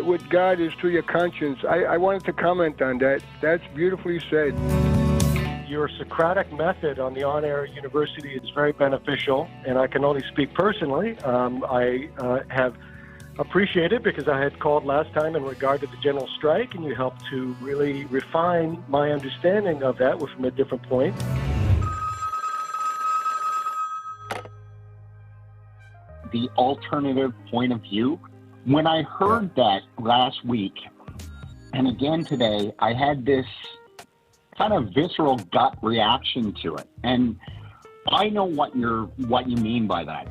with God is through your conscience. I wanted to comment on that. That's beautifully said. Your Socratic method on the On-Air University is very beneficial, and I can only speak personally. I have appreciated because I had called last time in regard to the general strike, and you helped to really refine my understanding of that from a different point. The alternative point of view. When I heard that last week, and again today, I had this kind of visceral gut reaction to it. And I know what you mean by that.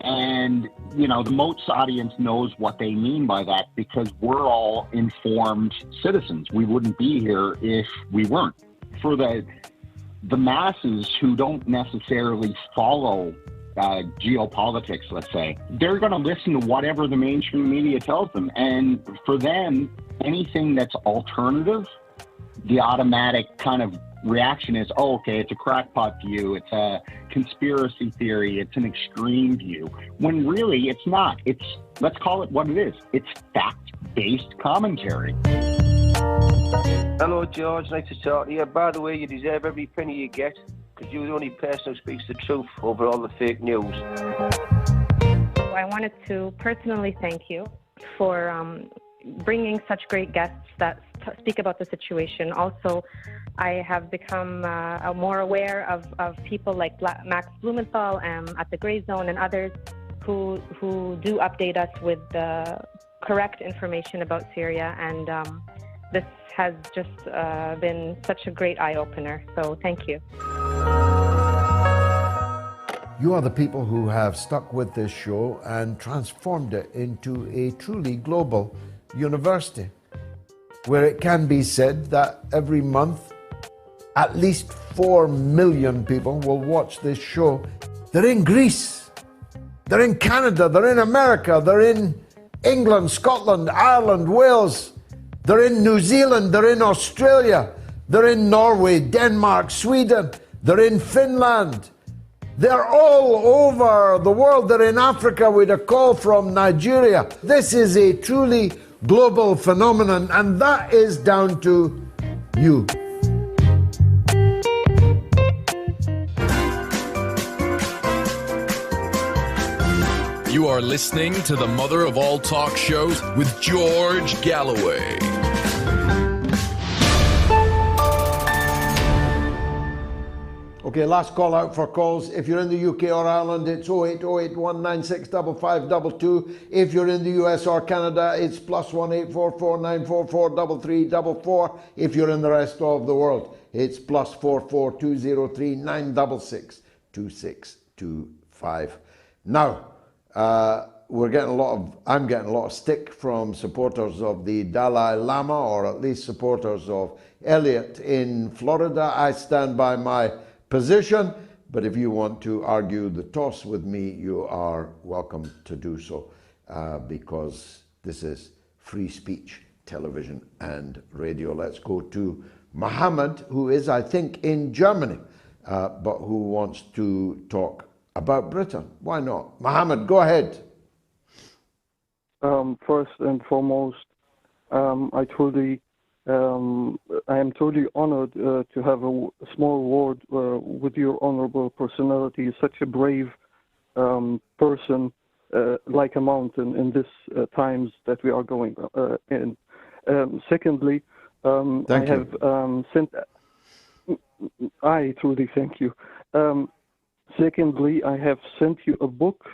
And, the Moats audience knows what they mean by that because we're all informed citizens. We wouldn't be here if we weren't. For the masses who don't necessarily follow geopolitics, let's say, they're going to listen to whatever the mainstream media tells them. And for them, anything that's alternative, the automatic kind of reaction is, oh, okay, it's a crackpot view, it's a conspiracy theory, it's an extreme view, when really it's not. Let's call it what it is. It's fact-based commentary. Hello, George. Nice to talk to you. By the way, you deserve every penny you get. because you're the only person who speaks the truth over all the fake news. I wanted to personally thank you for bringing such great guests that speak about the situation. Also, I have become more aware of people like Max Blumenthal at the Gray Zone and others who do update us with the correct information about Syria, and this has just been such a great eye-opener. So thank you. You are the people who have stuck with this show and transformed it into a truly global university, where it can be said that every month at least 4 million people will watch this show. They're in Greece, they're in Canada, they're in America, they're in England, Scotland, Ireland, Wales, they're in New Zealand, they're in Australia, they're in Norway, Denmark, Sweden, they're in Finland. They're all over the world. They're in Africa with a call from Nigeria. This is a truly global phenomenon, and that is down to you. You are listening to the mother of all talk shows with George Galloway. Okay, last call out for calls. If you're in the UK or Ireland, it's 08081965522. If you're in the US or Canada, it's +1 844 944 If you're in the rest of the world, it's +44 203 966 2625. Now, I'm getting a lot of stick from supporters of the Dalai Lama, or at least supporters of Elliot in Florida. I stand by my position, but if you want to argue the toss with me, you are welcome to do so, because this is free speech, television and radio. Let's go to Mohammed, who is, I think, in Germany, but who wants to talk about Britain. Why not? Mohammed, go ahead. First and foremost, I am truly honored to have a small word with your honorable personality, such a brave person, like a mountain in this times that we are going in. Secondly, I truly thank you. Secondly, I have sent you a book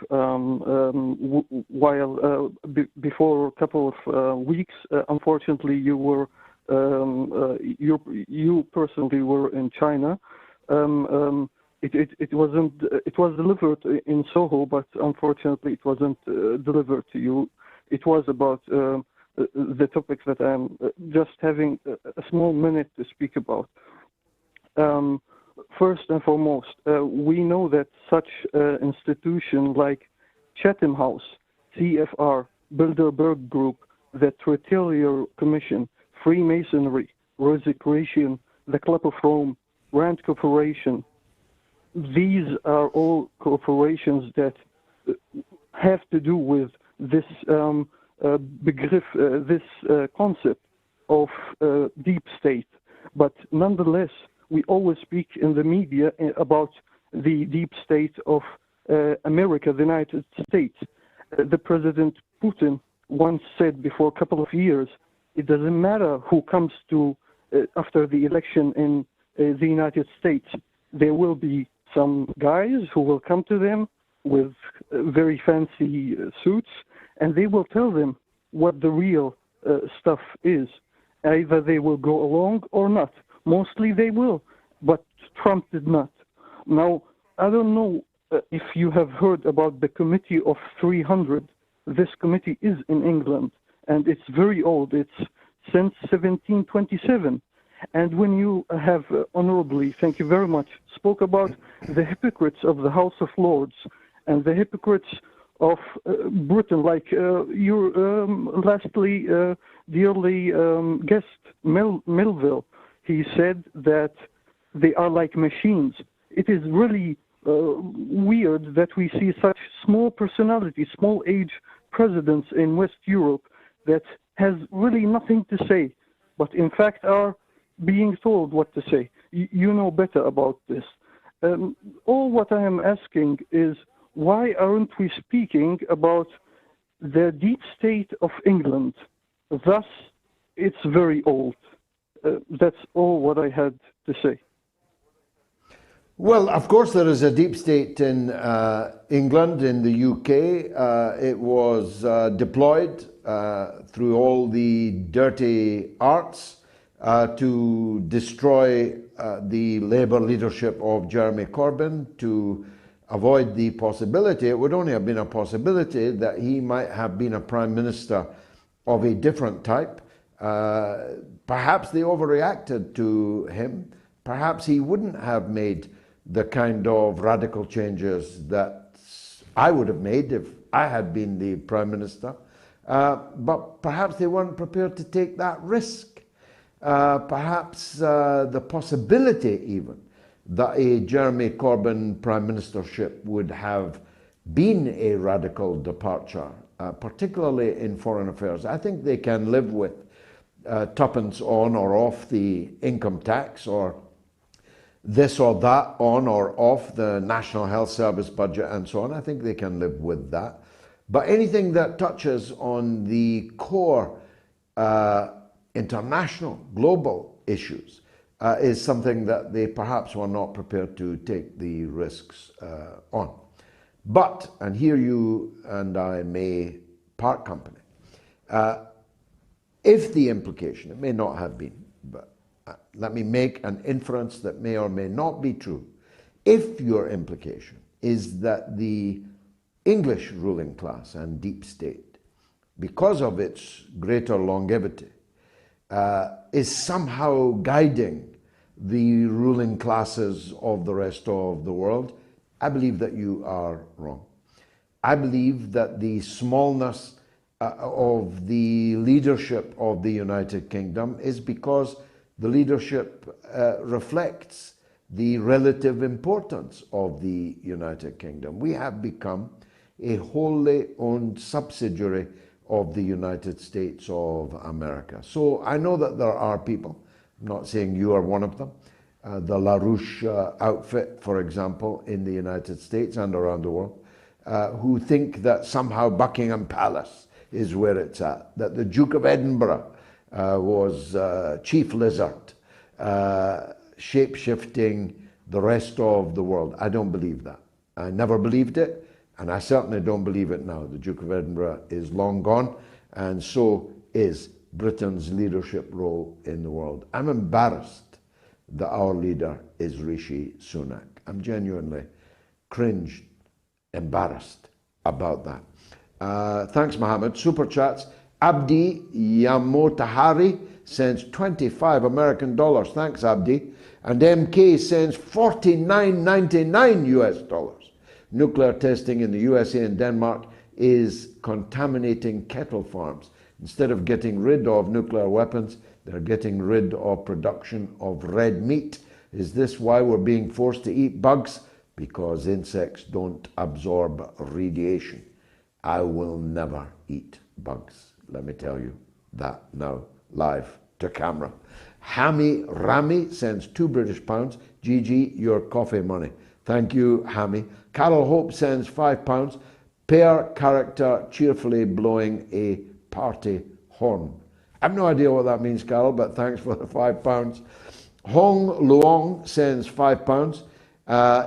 before a couple of weeks. Unfortunately, you were you personally were in China. It was delivered in Soho, but unfortunately it wasn't delivered to you. It was about the topics that I'm just having a small minute to speak about. First and foremost, we know that such institution like Chatham House, CFR, Bilderberg Group, the Tertiary Commission, Freemasonry, Rosicrucian, the Club of Rome, Rand Corporation, these are all corporations that have to do with this concept of deep state. But nonetheless, we always speak in the media about the deep state of America, the United States. The President Putin once said before a couple of years, it doesn't matter who comes to after the election in the United States. There will be some guys who will come to them with very fancy suits, and they will tell them what the real stuff is. Either they will go along or not. Mostly they will, but Trump did not. Now, I don't know if you have heard about the Committee of 300. This committee is in England, and it's very old. It's since 1727. And when you have honorably, thank you very much, spoke about the hypocrites of the House of Lords and the hypocrites of Britain, like your lastly dearly guest, Melville, he said that they are like machines. It is really weird that we see such small personalities, small age presidents in West Europe that has really nothing to say, but in fact are being told what to say. You know better about this. All what I am asking is, why aren't we speaking about the deep state of England? Thus, it's very old. That's all what I had to say. Well, of course, there is a deep state in England, in the UK. It was deployed through all the dirty arts to destroy the Labour leadership of Jeremy Corbyn, to avoid the possibility, it would only have been a possibility, that he might have been a prime minister of a different type. Perhaps they overreacted to him. Perhaps he wouldn't have made the kind of radical changes that I would have made if I had been the prime minister. But perhaps they weren't prepared to take that risk. Perhaps the possibility even that a Jeremy Corbyn prime ministership would have been a radical departure, particularly in foreign affairs. I think they can live with tuppence on or off the income tax, or this or that on or off the National Health Service budget and so on. I think they can live with that. But anything that touches on the core international, global issues is something that they perhaps were not prepared to take the risks on. But, and here you and I may part company, if the implication, it may not have been, but let me make an inference that may or may not be true. If your implication is that the English ruling class and deep state, because of its greater longevity, is somehow guiding the ruling classes of the rest of the world, I believe that you are wrong. I believe that the smallness of the leadership of the United Kingdom is because the leadership reflects the relative importance of the United Kingdom. We have become a wholly owned subsidiary of the United States of America. So I know that there are people, I'm not saying you are one of them, the LaRouche outfit, for example, in the United States and around the world, who think that somehow Buckingham Palace is where it's at, that the Duke of Edinburgh was chief lizard, shape-shifting the rest of the world. I don't believe that. I never believed it, and I certainly don't believe it now. The Duke of Edinburgh is long gone, and so is Britain's leadership role in the world. I'm embarrassed that our leader is Rishi Sunak. I'm genuinely cringed, embarrassed about that. Thanks, Mohammed. Super chats. Abdi Yamotahari sends 25 American dollars. Thanks, Abdi. And MK sends $49.99 US dollars. Nuclear testing in the USA and Denmark is contaminating cattle farms. Instead of getting rid of nuclear weapons, they're getting rid of production of red meat. Is this why we're being forced to eat bugs? Because insects don't absorb radiation. I will never eat bugs. Let me tell you that now, live to camera. Hammy Rami sends £2 British. GG, your coffee money. Thank you, Hammy. Carol Hope sends £5. Per character cheerfully blowing a party horn. I have no idea what that means, Carol, but thanks for the £5. Hong Luong sends £5.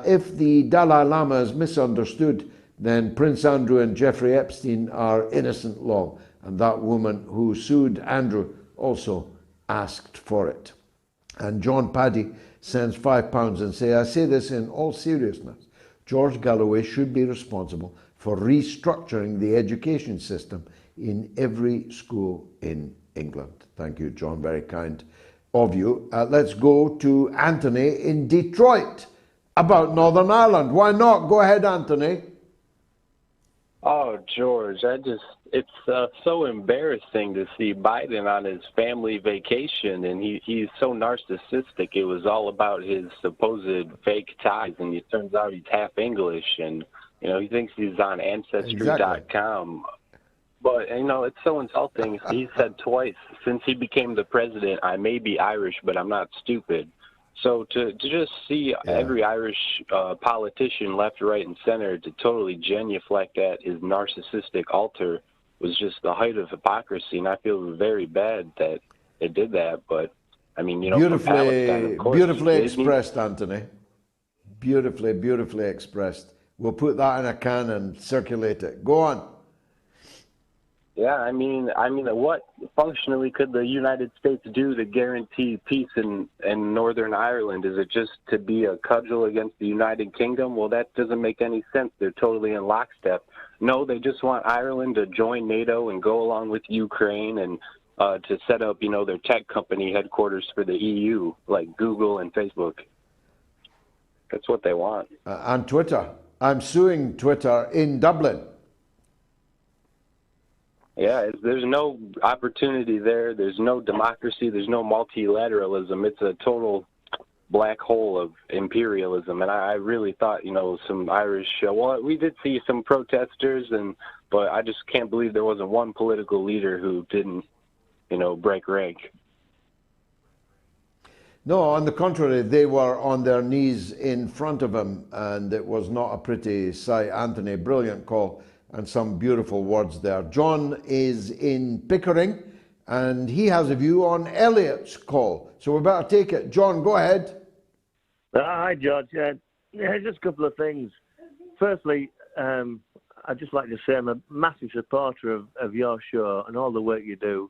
If the Dalai Lama is misunderstood, then Prince Andrew and Jeffrey Epstein are innocent law, and that woman who sued Andrew also asked for it. And John Paddy sends £5 and say, I say this in all seriousness, George Galloway should be responsible for restructuring the education system in every school in England. Thank you, John, very kind of you. Let's go to Anthony in Detroit about Northern Ireland. Why not? Go ahead, Anthony. Oh, George, it's so embarrassing to see Biden on his family vacation, and he's so narcissistic. It was all about his supposed fake ties, and it turns out he's half English, and, you know, he thinks he's on Ancestry.com. But, you know, it's so insulting. He said twice, since he became the president, I may be Irish, but I'm not stupid. So to just see every Irish politician, left, right, and center, to totally genuflect at his narcissistic altar was just the height of hypocrisy, and I feel very bad that they did that. But I mean, you know, from Palestine, of course, beautifully Disney. expressed, Anthony. Beautifully expressed. We'll put that in a can and circulate it. Go on. Yeah, I mean, what functionally could the United States do to guarantee peace in Northern Ireland? Is it just to be a cudgel against the United Kingdom? Well, that doesn't make any sense. They're totally in lockstep. No, they just want Ireland to join NATO and go along with Ukraine and to set up, you know, their tech company headquarters for the EU, like Google and Facebook. That's what they want. And Twitter. I'm suing Twitter in Dublin. Yeah, there's no opportunity there. There's no democracy. There's no multilateralism. It's a total black hole of imperialism. And I really thought, you know, some Irish, well, we did see some protesters, but I just can't believe there wasn't one political leader who didn't, you know, break rank. No, on the contrary, they were on their knees in front of him, and it was not a pretty sight. Anthony, brilliant call. And some beautiful words there. John is in Pickering, and he has a view on Elliot's call. So we better take it. John, go ahead. Hi, George. Just a couple of things. Firstly, I'd just like to say I'm a massive supporter of your show and all the work you do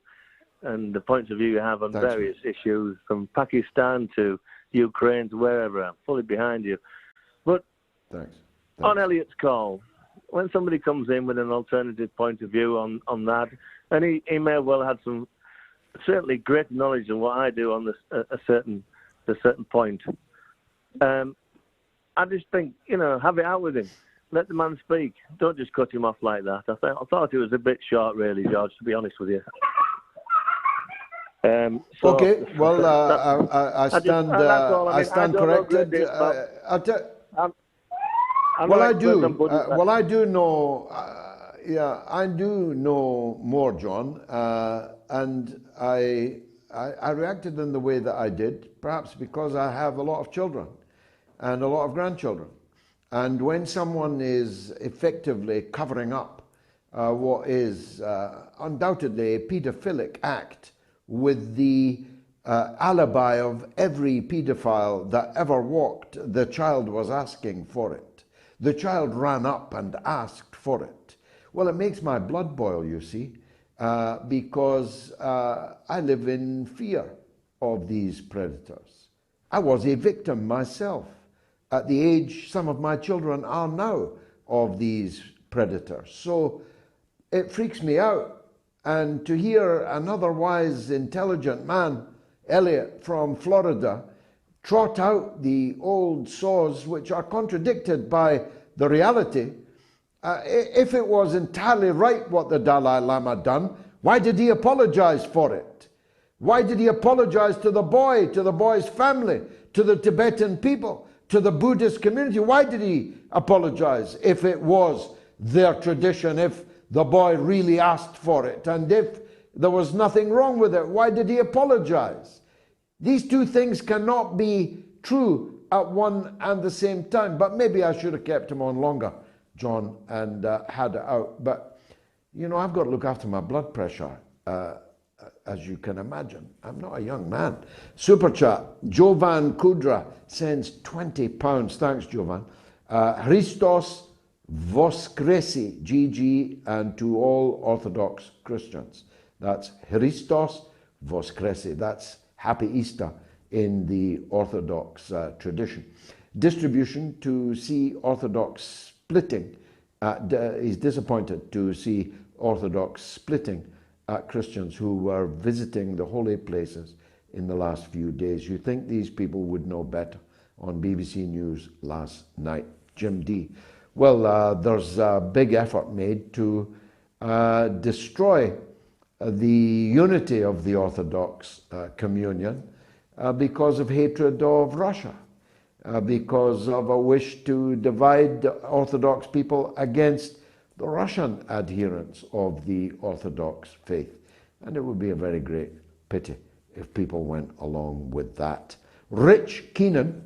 and the points of view you have on various issues, from Pakistan to Ukraine to wherever. I'm fully behind you. But on Elliot's call, when somebody comes in with an alternative point of view on that, and he may well have some certainly great knowledge of what I do on a certain point. I just think, you know, have it out with him. Let the man speak. Don't just cut him off like that. I thought it was a bit short, really, George, to be honest with you. Okay, well, I stand corrected. I do know. I do know more, John, and I reacted in the way that I did, perhaps because I have a lot of children and a lot of grandchildren, and when someone is effectively covering up what is undoubtedly a paedophilic act with the alibi of every paedophile that ever walked, the child was asking for it. The child ran up and asked for it. Well, it makes my blood boil, you see, because I live in fear of these predators. I was a victim myself at the age some of my children are now of these predators. So it freaks me out. And to hear an otherwise intelligent man, Elliot from Florida, trot out the old saws which are contradicted by the reality. If it was entirely right what the Dalai Lama done, why did he apologize for it? Why did he apologize to the boy's family, to the Tibetan people, to the Buddhist community? Why did he apologize if it was their tradition, if the boy really asked for it, and if there was nothing wrong with it? Why did he apologize? These two things cannot be true at one and the same time. But maybe I should have kept him on longer, John, and had it out. But, you know, I've got to look after my blood pressure, as you can imagine. I'm not a young man. Super chat. Jovan Kudra sends £20. Thanks, Jovan. Christos Voskresi, GG, and to all Orthodox Christians. That's Christos Voskresi. That's Happy Easter in the Orthodox tradition. Distribution to see Orthodox splitting. He's disappointed to see Orthodox splitting Christians who were visiting the holy places in the last few days. You think these people would know better? On BBC News last night. Jim D. Well, there's a big effort made to destroy the unity of the Orthodox communion because of hatred of Russia, because of a wish to divide the Orthodox people against the Russian adherents of the Orthodox faith. And it would be a very great pity if people went along with that. Rich Keenan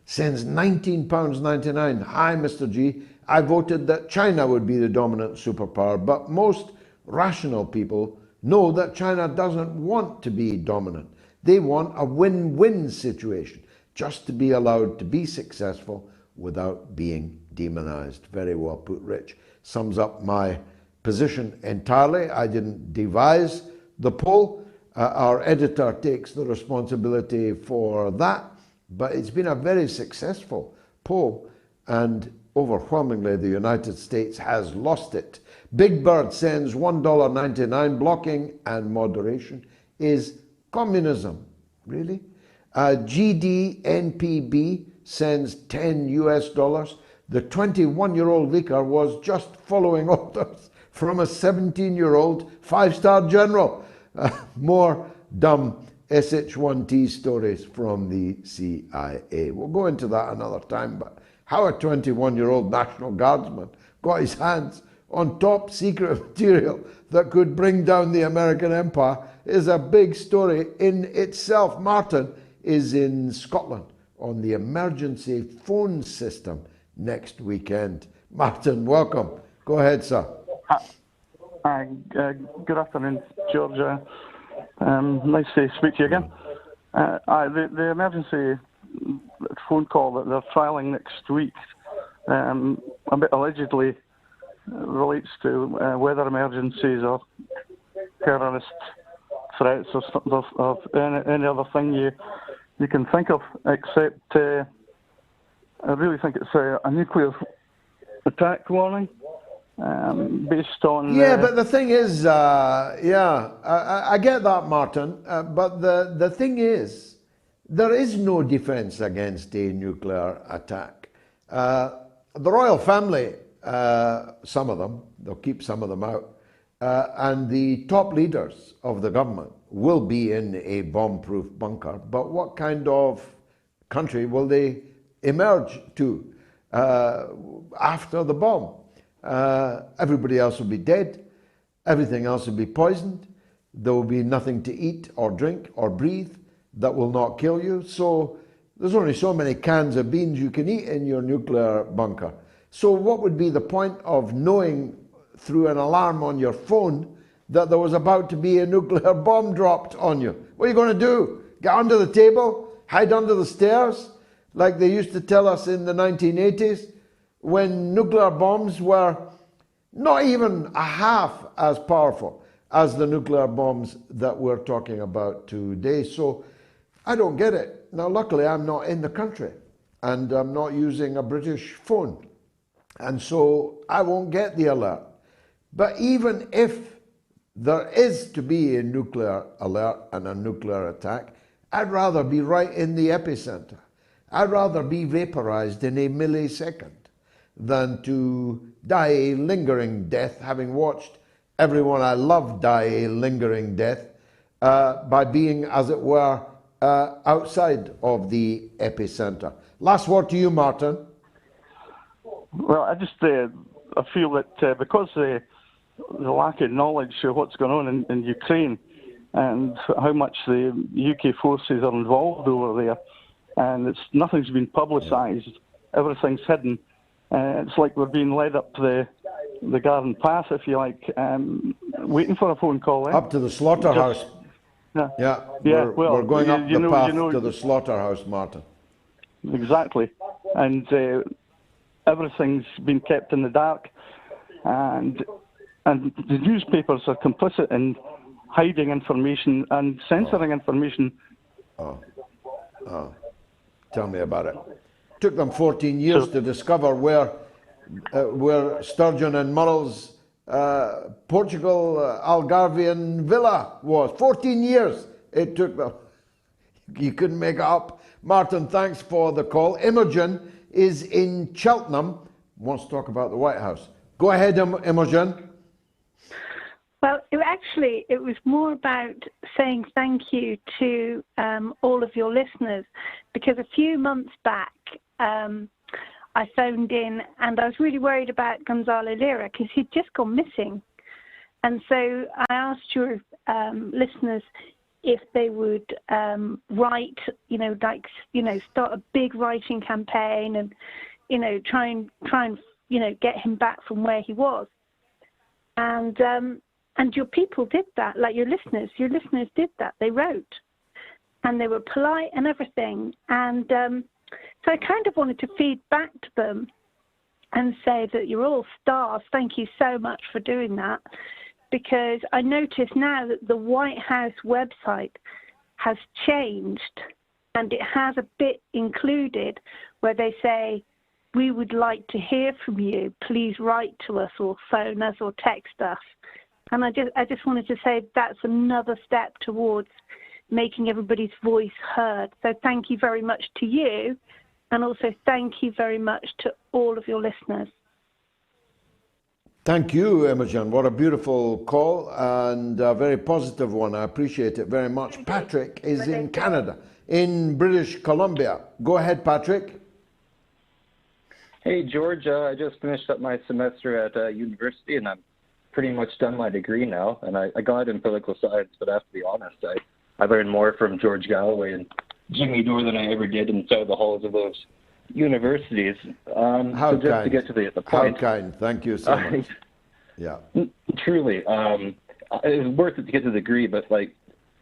sends £19.99. Hi, Mr. G. I voted that China would be the dominant superpower, but most rational people know that China doesn't want to be dominant. They want a win-win situation, just to be allowed to be successful without being demonized. Very well put, Rich. Sums up my position entirely. I didn't devise the poll. Our editor takes the responsibility for that, but it's been a very successful poll, and overwhelmingly the United States has lost it. Big Bird sends $1.99. Blocking and moderation is communism. Really? GDNPB sends $10. The 21-year-old leaker was just following orders from a 17-year-old five-star general. More dumb SH-1T stories from the CIA. We'll go into that another time, but how a 21-year-old National Guardsman got his hands on top secret material that could bring down the American Empire is a big story in itself. Martin is in Scotland on the emergency phone system next weekend. Martin, welcome. Go ahead, sir. Hi, good afternoon, George. Nice to speak to you again. The emergency phone call that they're trialling next week allegedly relates to weather emergencies or terrorist threats or any other thing you can think of, except I really think it's a nuclear attack warning based on... Yeah, but the thing is, I get that, Martin, but the thing is, there is no defense against a nuclear attack. The royal family, some of them, they'll keep some of them out, and the top leaders of the government will be in a bomb-proof bunker, but what kind of country will they emerge to after the bomb? Everybody else will be dead, everything else will be poisoned, there will be nothing to eat or drink or breathe that will not kill you, so there's only so many cans of beans you can eat in your nuclear bunker. So what would be the point of knowing through an alarm on your phone that there was about to be a nuclear bomb dropped on you? What are you going to do? Get under the table? Hide under the stairs? Like they used to tell us in the 1980s, when nuclear bombs were not even a half as powerful as the nuclear bombs that we're talking about today. So I don't get it. Now, luckily, I'm not in the country and I'm not using a British phone. And so I won't get the alert. But even if there is to be a nuclear alert and a nuclear attack, I'd rather be right in the epicenter. I'd rather be vaporized in a millisecond than to die a lingering death, having watched everyone I love die a lingering death by being, as it were, outside of the epicenter. Last word to you, Martin. Well, I just I feel that because the lack of knowledge of what's going on in Ukraine and how much the UK forces are involved over there, and nothing's been publicised, everything's hidden. It's like we're being led up the garden path, if you like, waiting for a phone call. Up to the slaughterhouse. We're going up the path to the slaughterhouse, Martin. Exactly. And everything's been kept in the dark, and the newspapers are complicit in hiding information and censoring information. Tell me about it. Took them 14 years to discover where Sturgeon and Murrell's Portugal Algarvian villa was. 14 years it took them. You couldn't make it up. Martin, thanks for the call. Imogen is in Cheltenham, wants to talk about the White House. Go ahead, Imogen. Well, it was more about saying thank you to all of your listeners, because a few months back I phoned in and I was really worried about Gonzalo Lira because he'd just gone missing. And so I asked your listeners if they would write, start a big writing campaign and, try and get him back from where he was. And your people did that, like your listeners did that. They wrote, and they were polite and everything. And so I kind of wanted to feed back to them and say that you're all stars. Thank you so much for doing that. Because I notice now that the White House website has changed, and it has a bit included where they say, we would like to hear from you. Please write to us or phone us or text us. And I just wanted to say that's another step towards making everybody's voice heard. So thank you very much to you, and also thank you very much to all of your listeners. Thank you, Imogen. What a beautiful call and a very positive one. I appreciate it very much. Patrick is in Canada, in British Columbia. Go ahead, Patrick. Hey, George. I just finished up my semester at university, and I'm pretty much done my degree now. And I got it in political science, but I have to be honest, I learned more from George Galloway and Jimmy Dore than I ever did inside the halls of those universities. How so just kind. to get to the point. How kind. Thank you so much. Yeah. Truly. It was worth it to get the degree, but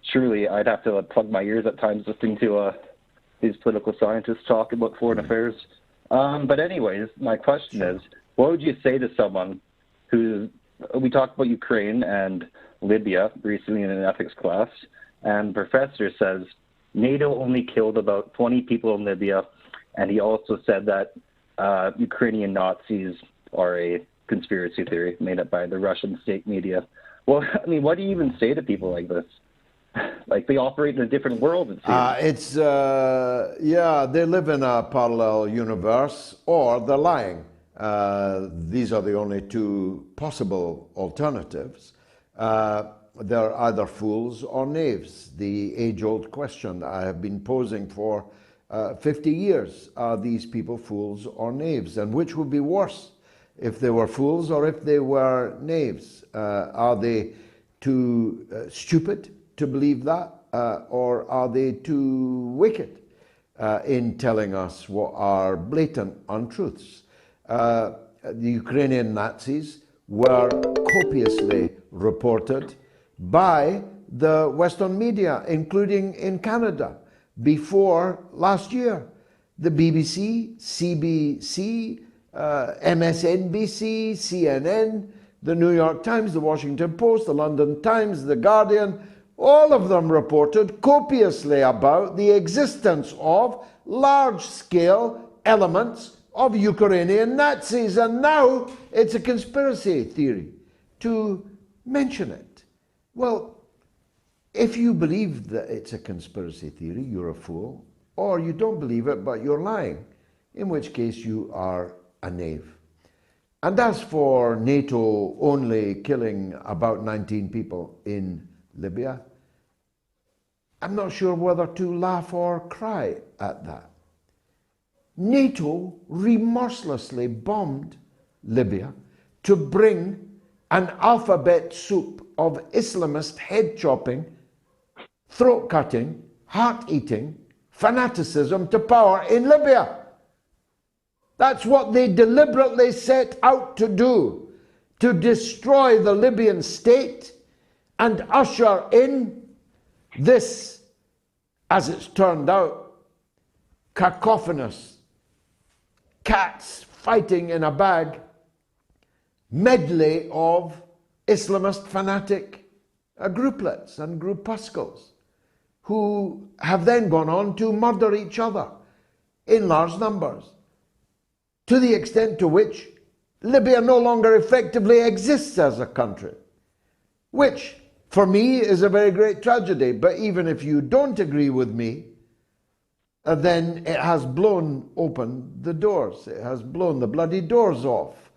surely I'd have to plug my ears at times listening to these political scientists talk about foreign affairs. But anyways, my question is, what would you say to someone we talked about Ukraine and Libya recently in an ethics class, and the professor says NATO only killed about 20 people in Libya, and he also said that Ukrainian Nazis are a conspiracy theory made up by the Russian state media. Well, I mean, what do you even say to people like this? They operate in a different world, it seems. They live in a parallel universe, or they're lying. These are the only two possible alternatives. They're either fools or knaves. The age-old question I have been posing for 50 years. Are these people fools or knaves? And which would be worse, if they were fools or if they were knaves? Are they too stupid to believe that? Or are they too wicked in telling us what are blatant untruths? The Ukrainian Nazis were copiously reported by the Western media, including in Canada, before last year. The BBC, CBC, MSNBC, CNN, the New York Times, the Washington Post, the London Times, the Guardian, all of them reported copiously about the existence of large-scale elements of Ukrainian Nazis, and now it's a conspiracy theory to mention it. Well, if you believe that it's a conspiracy theory, you're a fool, or you don't believe it but you're lying, in which case you are a knave. And as for NATO only killing about 19 people in Libya, I'm not sure whether to laugh or cry at that. NATO remorselessly bombed Libya to bring an alphabet soup of Islamist head-chopping, throat-cutting, heart-eating fanaticism to power in Libya. That's what they deliberately set out to do, to destroy the Libyan state and usher in this, as it's turned out, cacophonous, cats fighting in a bag medley of Islamist fanatic grouplets and groupuscles who have then gone on to murder each other in large numbers, to the extent to which Libya no longer effectively exists as a country, which for me is a very great tragedy. But even if you don't agree with me, then it has blown open the doors. It has blown the bloody doors off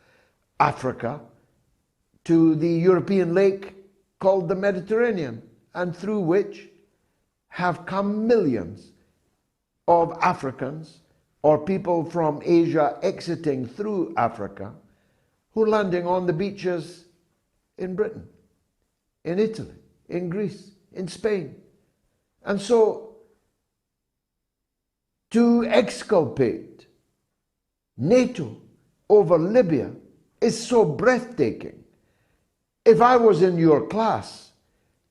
Africa to the European lake called the Mediterranean, and through which have come millions of Africans or people from Asia exiting through Africa, who are landing on the beaches in Britain, in Italy, in Greece, in Spain, And so to exculpate NATO over Libya is so breathtaking. If I was in your class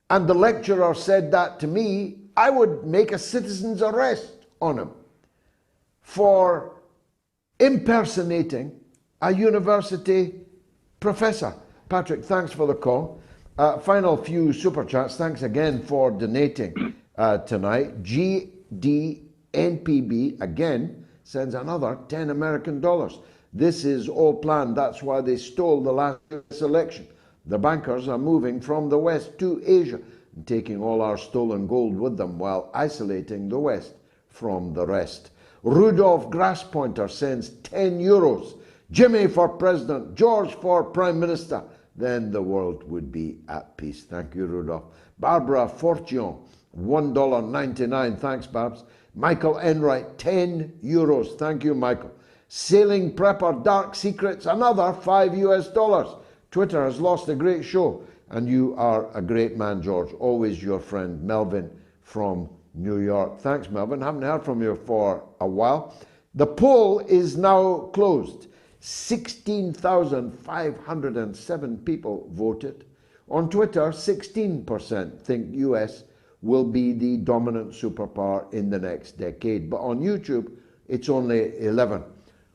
and the lecturer said that to me, I would make a citizen's arrest on him for impersonating a university professor. Patrick, thanks for the call. Final few super chats. Thanks again for donating tonight. GDNPB again sends another 10 American dollars. This is all planned. That's why they stole the last election. The bankers are moving from the West to Asia and taking all our stolen gold with them while isolating the West from the rest. Rudolph Grasspointer sends 10 euros. Jimmy for president, George for prime minister. Then the world would be at peace. Thank you, Rudolph. Barbara Fortune, $1.99. Thanks, Babs. Michael Enright, 10 euros. Thank you, Michael. Sailing Prepper Dark Secrets, another $5 US. Twitter has lost a great show, and you are a great man, George. Always your friend, Melvin from New York. Thanks, Melvin. Haven't heard from you for a while. The poll is now closed. 16,507 people voted. On Twitter, 16% think US will be the dominant superpower in the next decade. But on YouTube, it's only 11.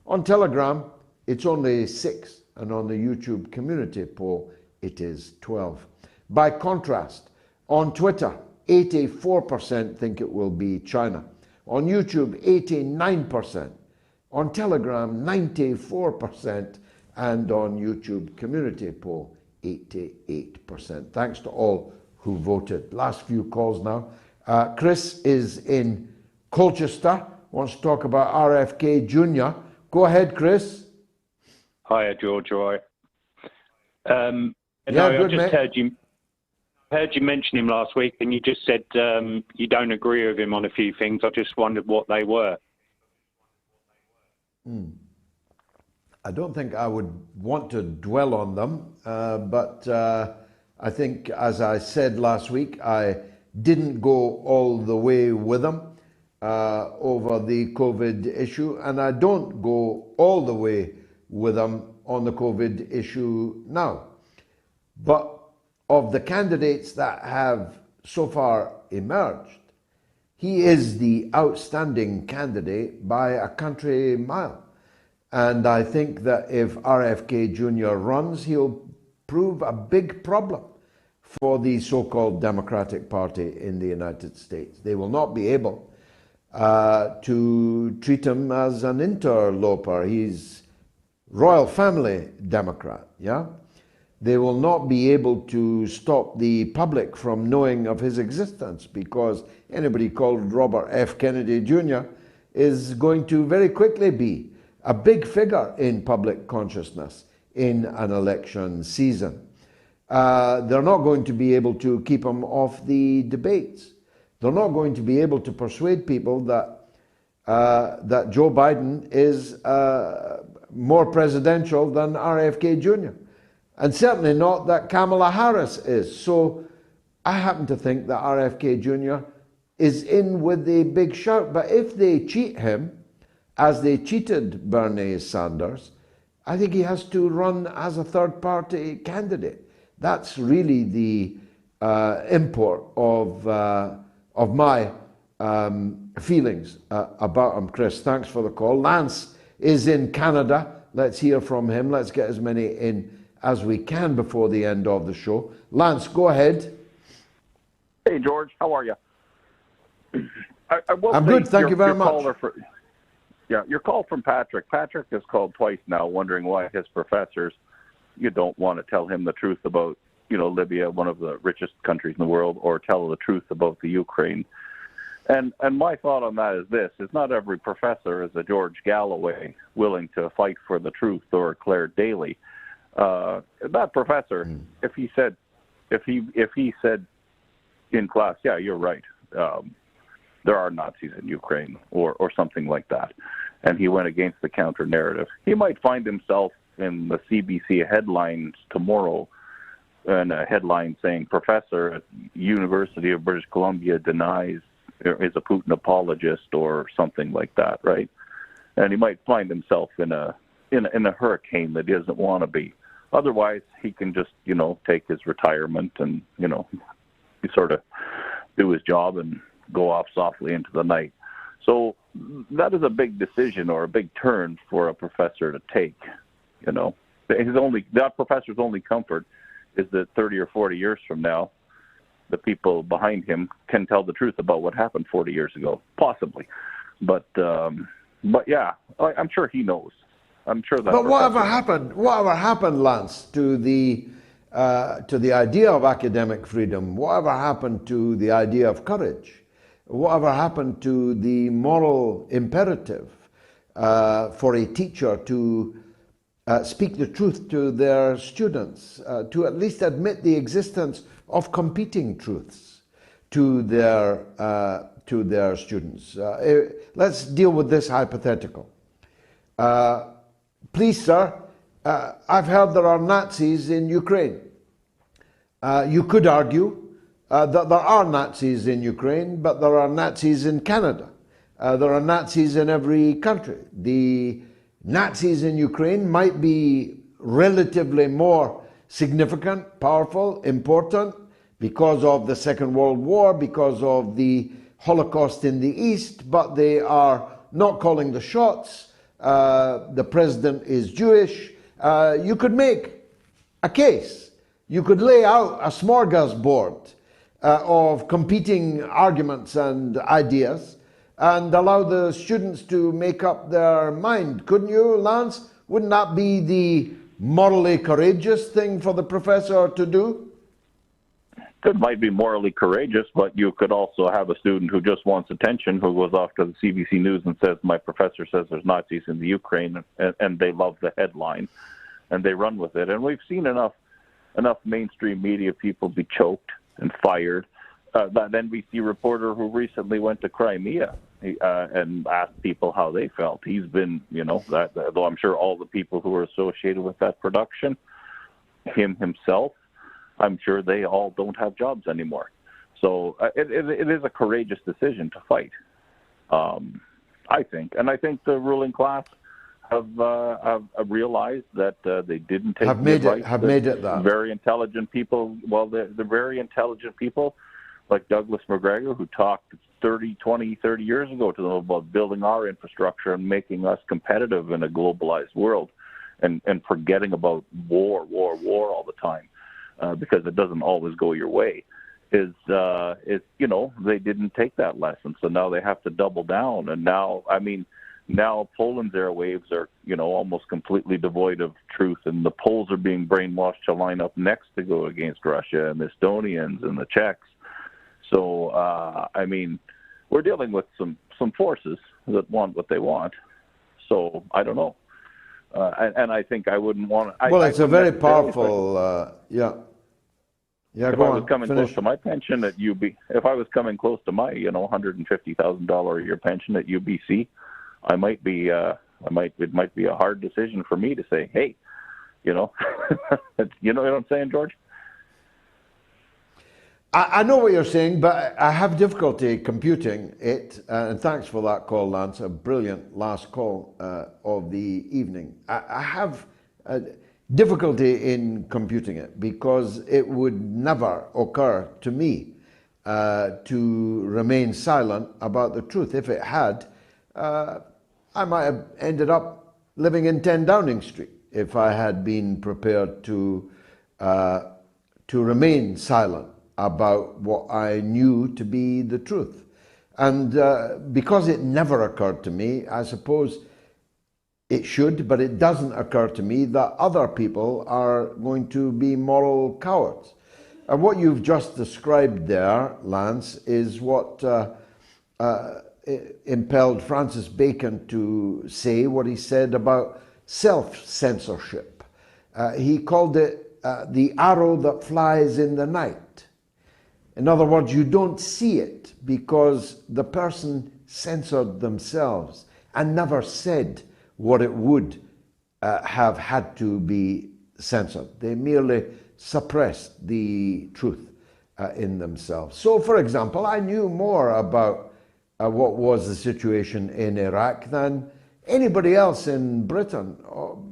On Telegram, it's only 6. And on the YouTube community poll, it is 12. By contrast, on Twitter, 84% think it will be China. On YouTube, 89%. On Telegram, 94%. And on YouTube community poll, 88%. Thanks to all who voted. Last few calls now. Chris is in Colchester, wants to talk about RFK Jr. Go ahead, Chris. Hiya, George. All right. Yeah, no, good, I just mate. heard you mention him last week, and you just said you don't agree with him on a few things. I just wondered what they were. I don't think I would want to dwell on them, but I think, as I said last week, I didn't go all the way with them over the COVID issue, and I don't go all the way with them on the COVID issue now. But of the candidates that have so far emerged, he is the outstanding candidate by a country mile. And I think that if RFK Jr. runs, he'll prove a big problem for the so-called Democratic Party in the United States. They will not be able to treat him as an interloper. He's royal family Democrat, yeah? They will not be able to stop the public from knowing of his existence, because anybody called Robert F. Kennedy Jr. is going to very quickly be a big figure in public consciousness in an election season. They're not going to be able to keep him off the debates. They're not going to be able to persuade people that that Joe Biden is more presidential than RFK Jr. And certainly not that Kamala Harris is. So I happen to think that RFK Jr. is in with a big shout. But if they cheat him, as they cheated Bernie Sanders, I think he has to run as a third-party candidate. That's really the import of my feelings about him. Chris, thanks for the call. Lance is in Canada. Let's hear from him. Let's get as many in as we can before the end of the show. Lance, go ahead. Hey, George. How are you? I'm good. Thank you very much. Your call from Patrick. Patrick has called twice now, wondering why his professors, you don't want to tell him the truth about, Libya, one of the richest countries in the world, or tell the truth about the Ukraine. And my thought on that is this: is not every professor is a George Galloway willing to fight for the truth, or Claire Daly. That professor, if he said in class, yeah, you're right, there are Nazis in Ukraine, or something like that, and he went against the counter narrative, he might find himself in the CBC headlines tomorrow and a headline saying professor at University of British Columbia denies or is a Putin apologist or something like that, right? And he might find himself in a hurricane that he doesn't want to be. Otherwise, he can just, take his retirement and, sort of do his job and go off softly into the night. So that is a big decision or a big turn for a professor to take, That professor's only comfort is that 30 or 40 years from now, the people behind him can tell the truth about what happened 40 years ago, possibly. But yeah, I'm sure he knows. I'm sure that. But whatever happened, Lance, to the idea of academic freedom? Whatever happened to the idea of courage? Whatever happened to the moral imperative for a teacher to speak the truth to their students, to at least admit the existence of competing truths to their students? Let's deal with this hypothetical. Please, sir, I've heard there are Nazis in Ukraine. You could argue that there are Nazis in Ukraine, but there are Nazis in Canada. There are Nazis in every country. The Nazis in Ukraine might be relatively more significant, powerful, important because of the Second World War, because of the Holocaust in the East, but they are not calling the shots. The president is Jewish. You could make a case. You could lay out a smorgasbord of competing arguments and ideas and allow the students to make up their mind. Couldn't you, Lance? Wouldn't that be the morally courageous thing for the professor to do? It might be morally courageous, but you could also have a student who just wants attention, who goes off to the CBC News and says, my professor says there's Nazis in the Ukraine, and they love the headline, and they run with it. And we've seen enough mainstream media people be choked and fired. That NBC reporter who recently went to Crimea and asked people how they felt. He's been, though I'm sure all the people who are associated with that production, him himself, I'm sure they all don't have jobs anymore. So it is a courageous decision to fight, I think. And I think the ruling class have realized that they didn't take the very intelligent people. Well, the very intelligent people like Douglas McGregor, who talked 30 years ago to them about building our infrastructure and making us competitive in a globalized world, and forgetting about war all the time. Because it doesn't always go your way, they didn't take that lesson, so now they have to double down. And now Poland's airwaves are, almost completely devoid of truth, and the Poles are being brainwashed to line up next to go against Russia, and the Estonians and the Czechs. So, we're dealing with some forces that want what they want. So, I don't know. And I think I wouldn't want to... It's a very powerful... If I was coming close to my pension at UB, if I was coming close to my, $150,000 a year pension at UBC, it might be a hard decision for me to say, hey, you know what I'm saying, George? I know what you're saying, but I have difficulty computing it. And thanks for that call, Lance. A brilliant last call of the evening. I have difficulty in computing it because it would never occur to me to remain silent about the truth. If it had, I might have ended up living in 10 Downing Street if I had been prepared to remain silent about what I knew to be the truth. And because it never occurred to me, I suppose it should, but it doesn't occur to me that other people are going to be moral cowards. And what you've just described there, Lance, is what impelled Francis Bacon to say what he said about self-censorship. He called it the arrow that flies in the night. In other words, you don't see it because the person censored themselves and never said what it would have had to be censored. They merely suppressed the truth in themselves. So, for example, I knew more about what was the situation in Iraq than anybody else in Britain, or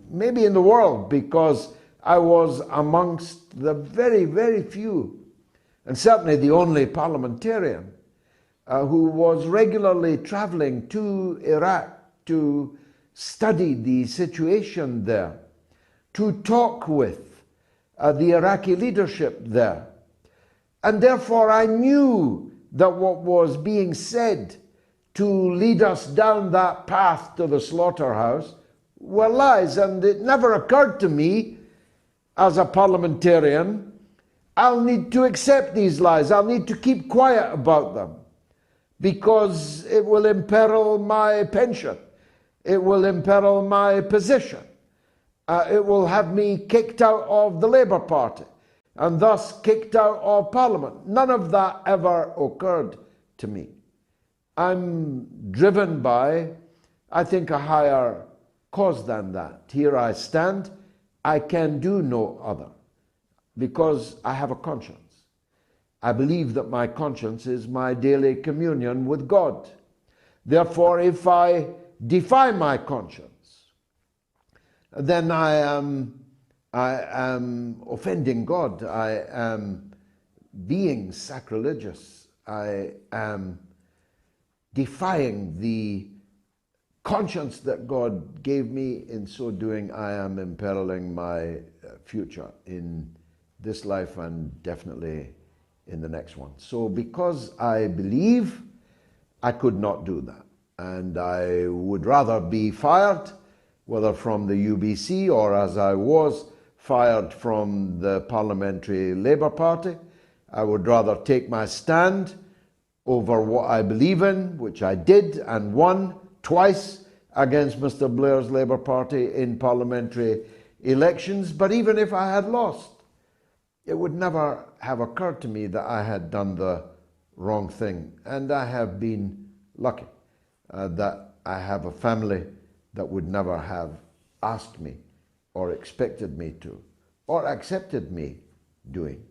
maybe in the world, because I was amongst the very, very few, and certainly the only parliamentarian who was regularly traveling to Iraq to study the situation there, to talk with the Iraqi leadership there. And therefore I knew that what was being said to lead us down that path to the slaughterhouse were lies. And it never occurred to me as a parliamentarian, I'll need to accept these lies. I'll need to keep quiet about them because it will imperil my pension. It will imperil my position. It will have me kicked out of the Labour Party and thus kicked out of Parliament. None of that ever occurred to me. I'm driven by, I think, a higher cause than that. Here I stand. I can do no other because I have a conscience. I believe that my conscience is my daily communion with God. Therefore, if I defy my conscience, then I am offending God. I am being sacrilegious. I am defying the conscience that God gave me. In so doing, I am imperiling my future in this life and definitely in the next one. So because I believe, I could not do that. And I would rather be fired, whether from the UBC or as I was fired from the Parliamentary Labour Party. I would rather take my stand over what I believe in, which I did and won twice against Mr. Blair's Labour Party in parliamentary elections. But even if I had lost, it would never have occurred to me that I had done the wrong thing. And I have been lucky that I have a family that would never have asked me or expected me to or accepted me doing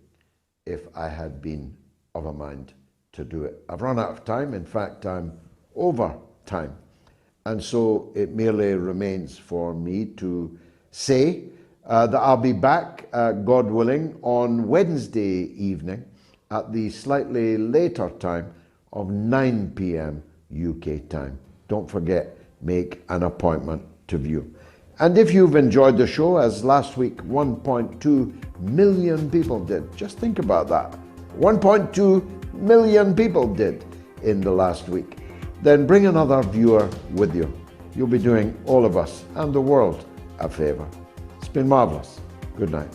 if I had been of a mind to do it. I've run out of time. In fact, I'm over time. And so it merely remains for me to say that I'll be back, God willing, on Wednesday evening at the slightly later time of 9 p.m. UK time. Don't forget, make an appointment to view. And if you've enjoyed the show, as last week 1.2 million people did, just think about that. 1.2 million people did in the last week. Then bring another viewer with you. You'll be doing all of us and the world a favor. It's been marvelous. Good night.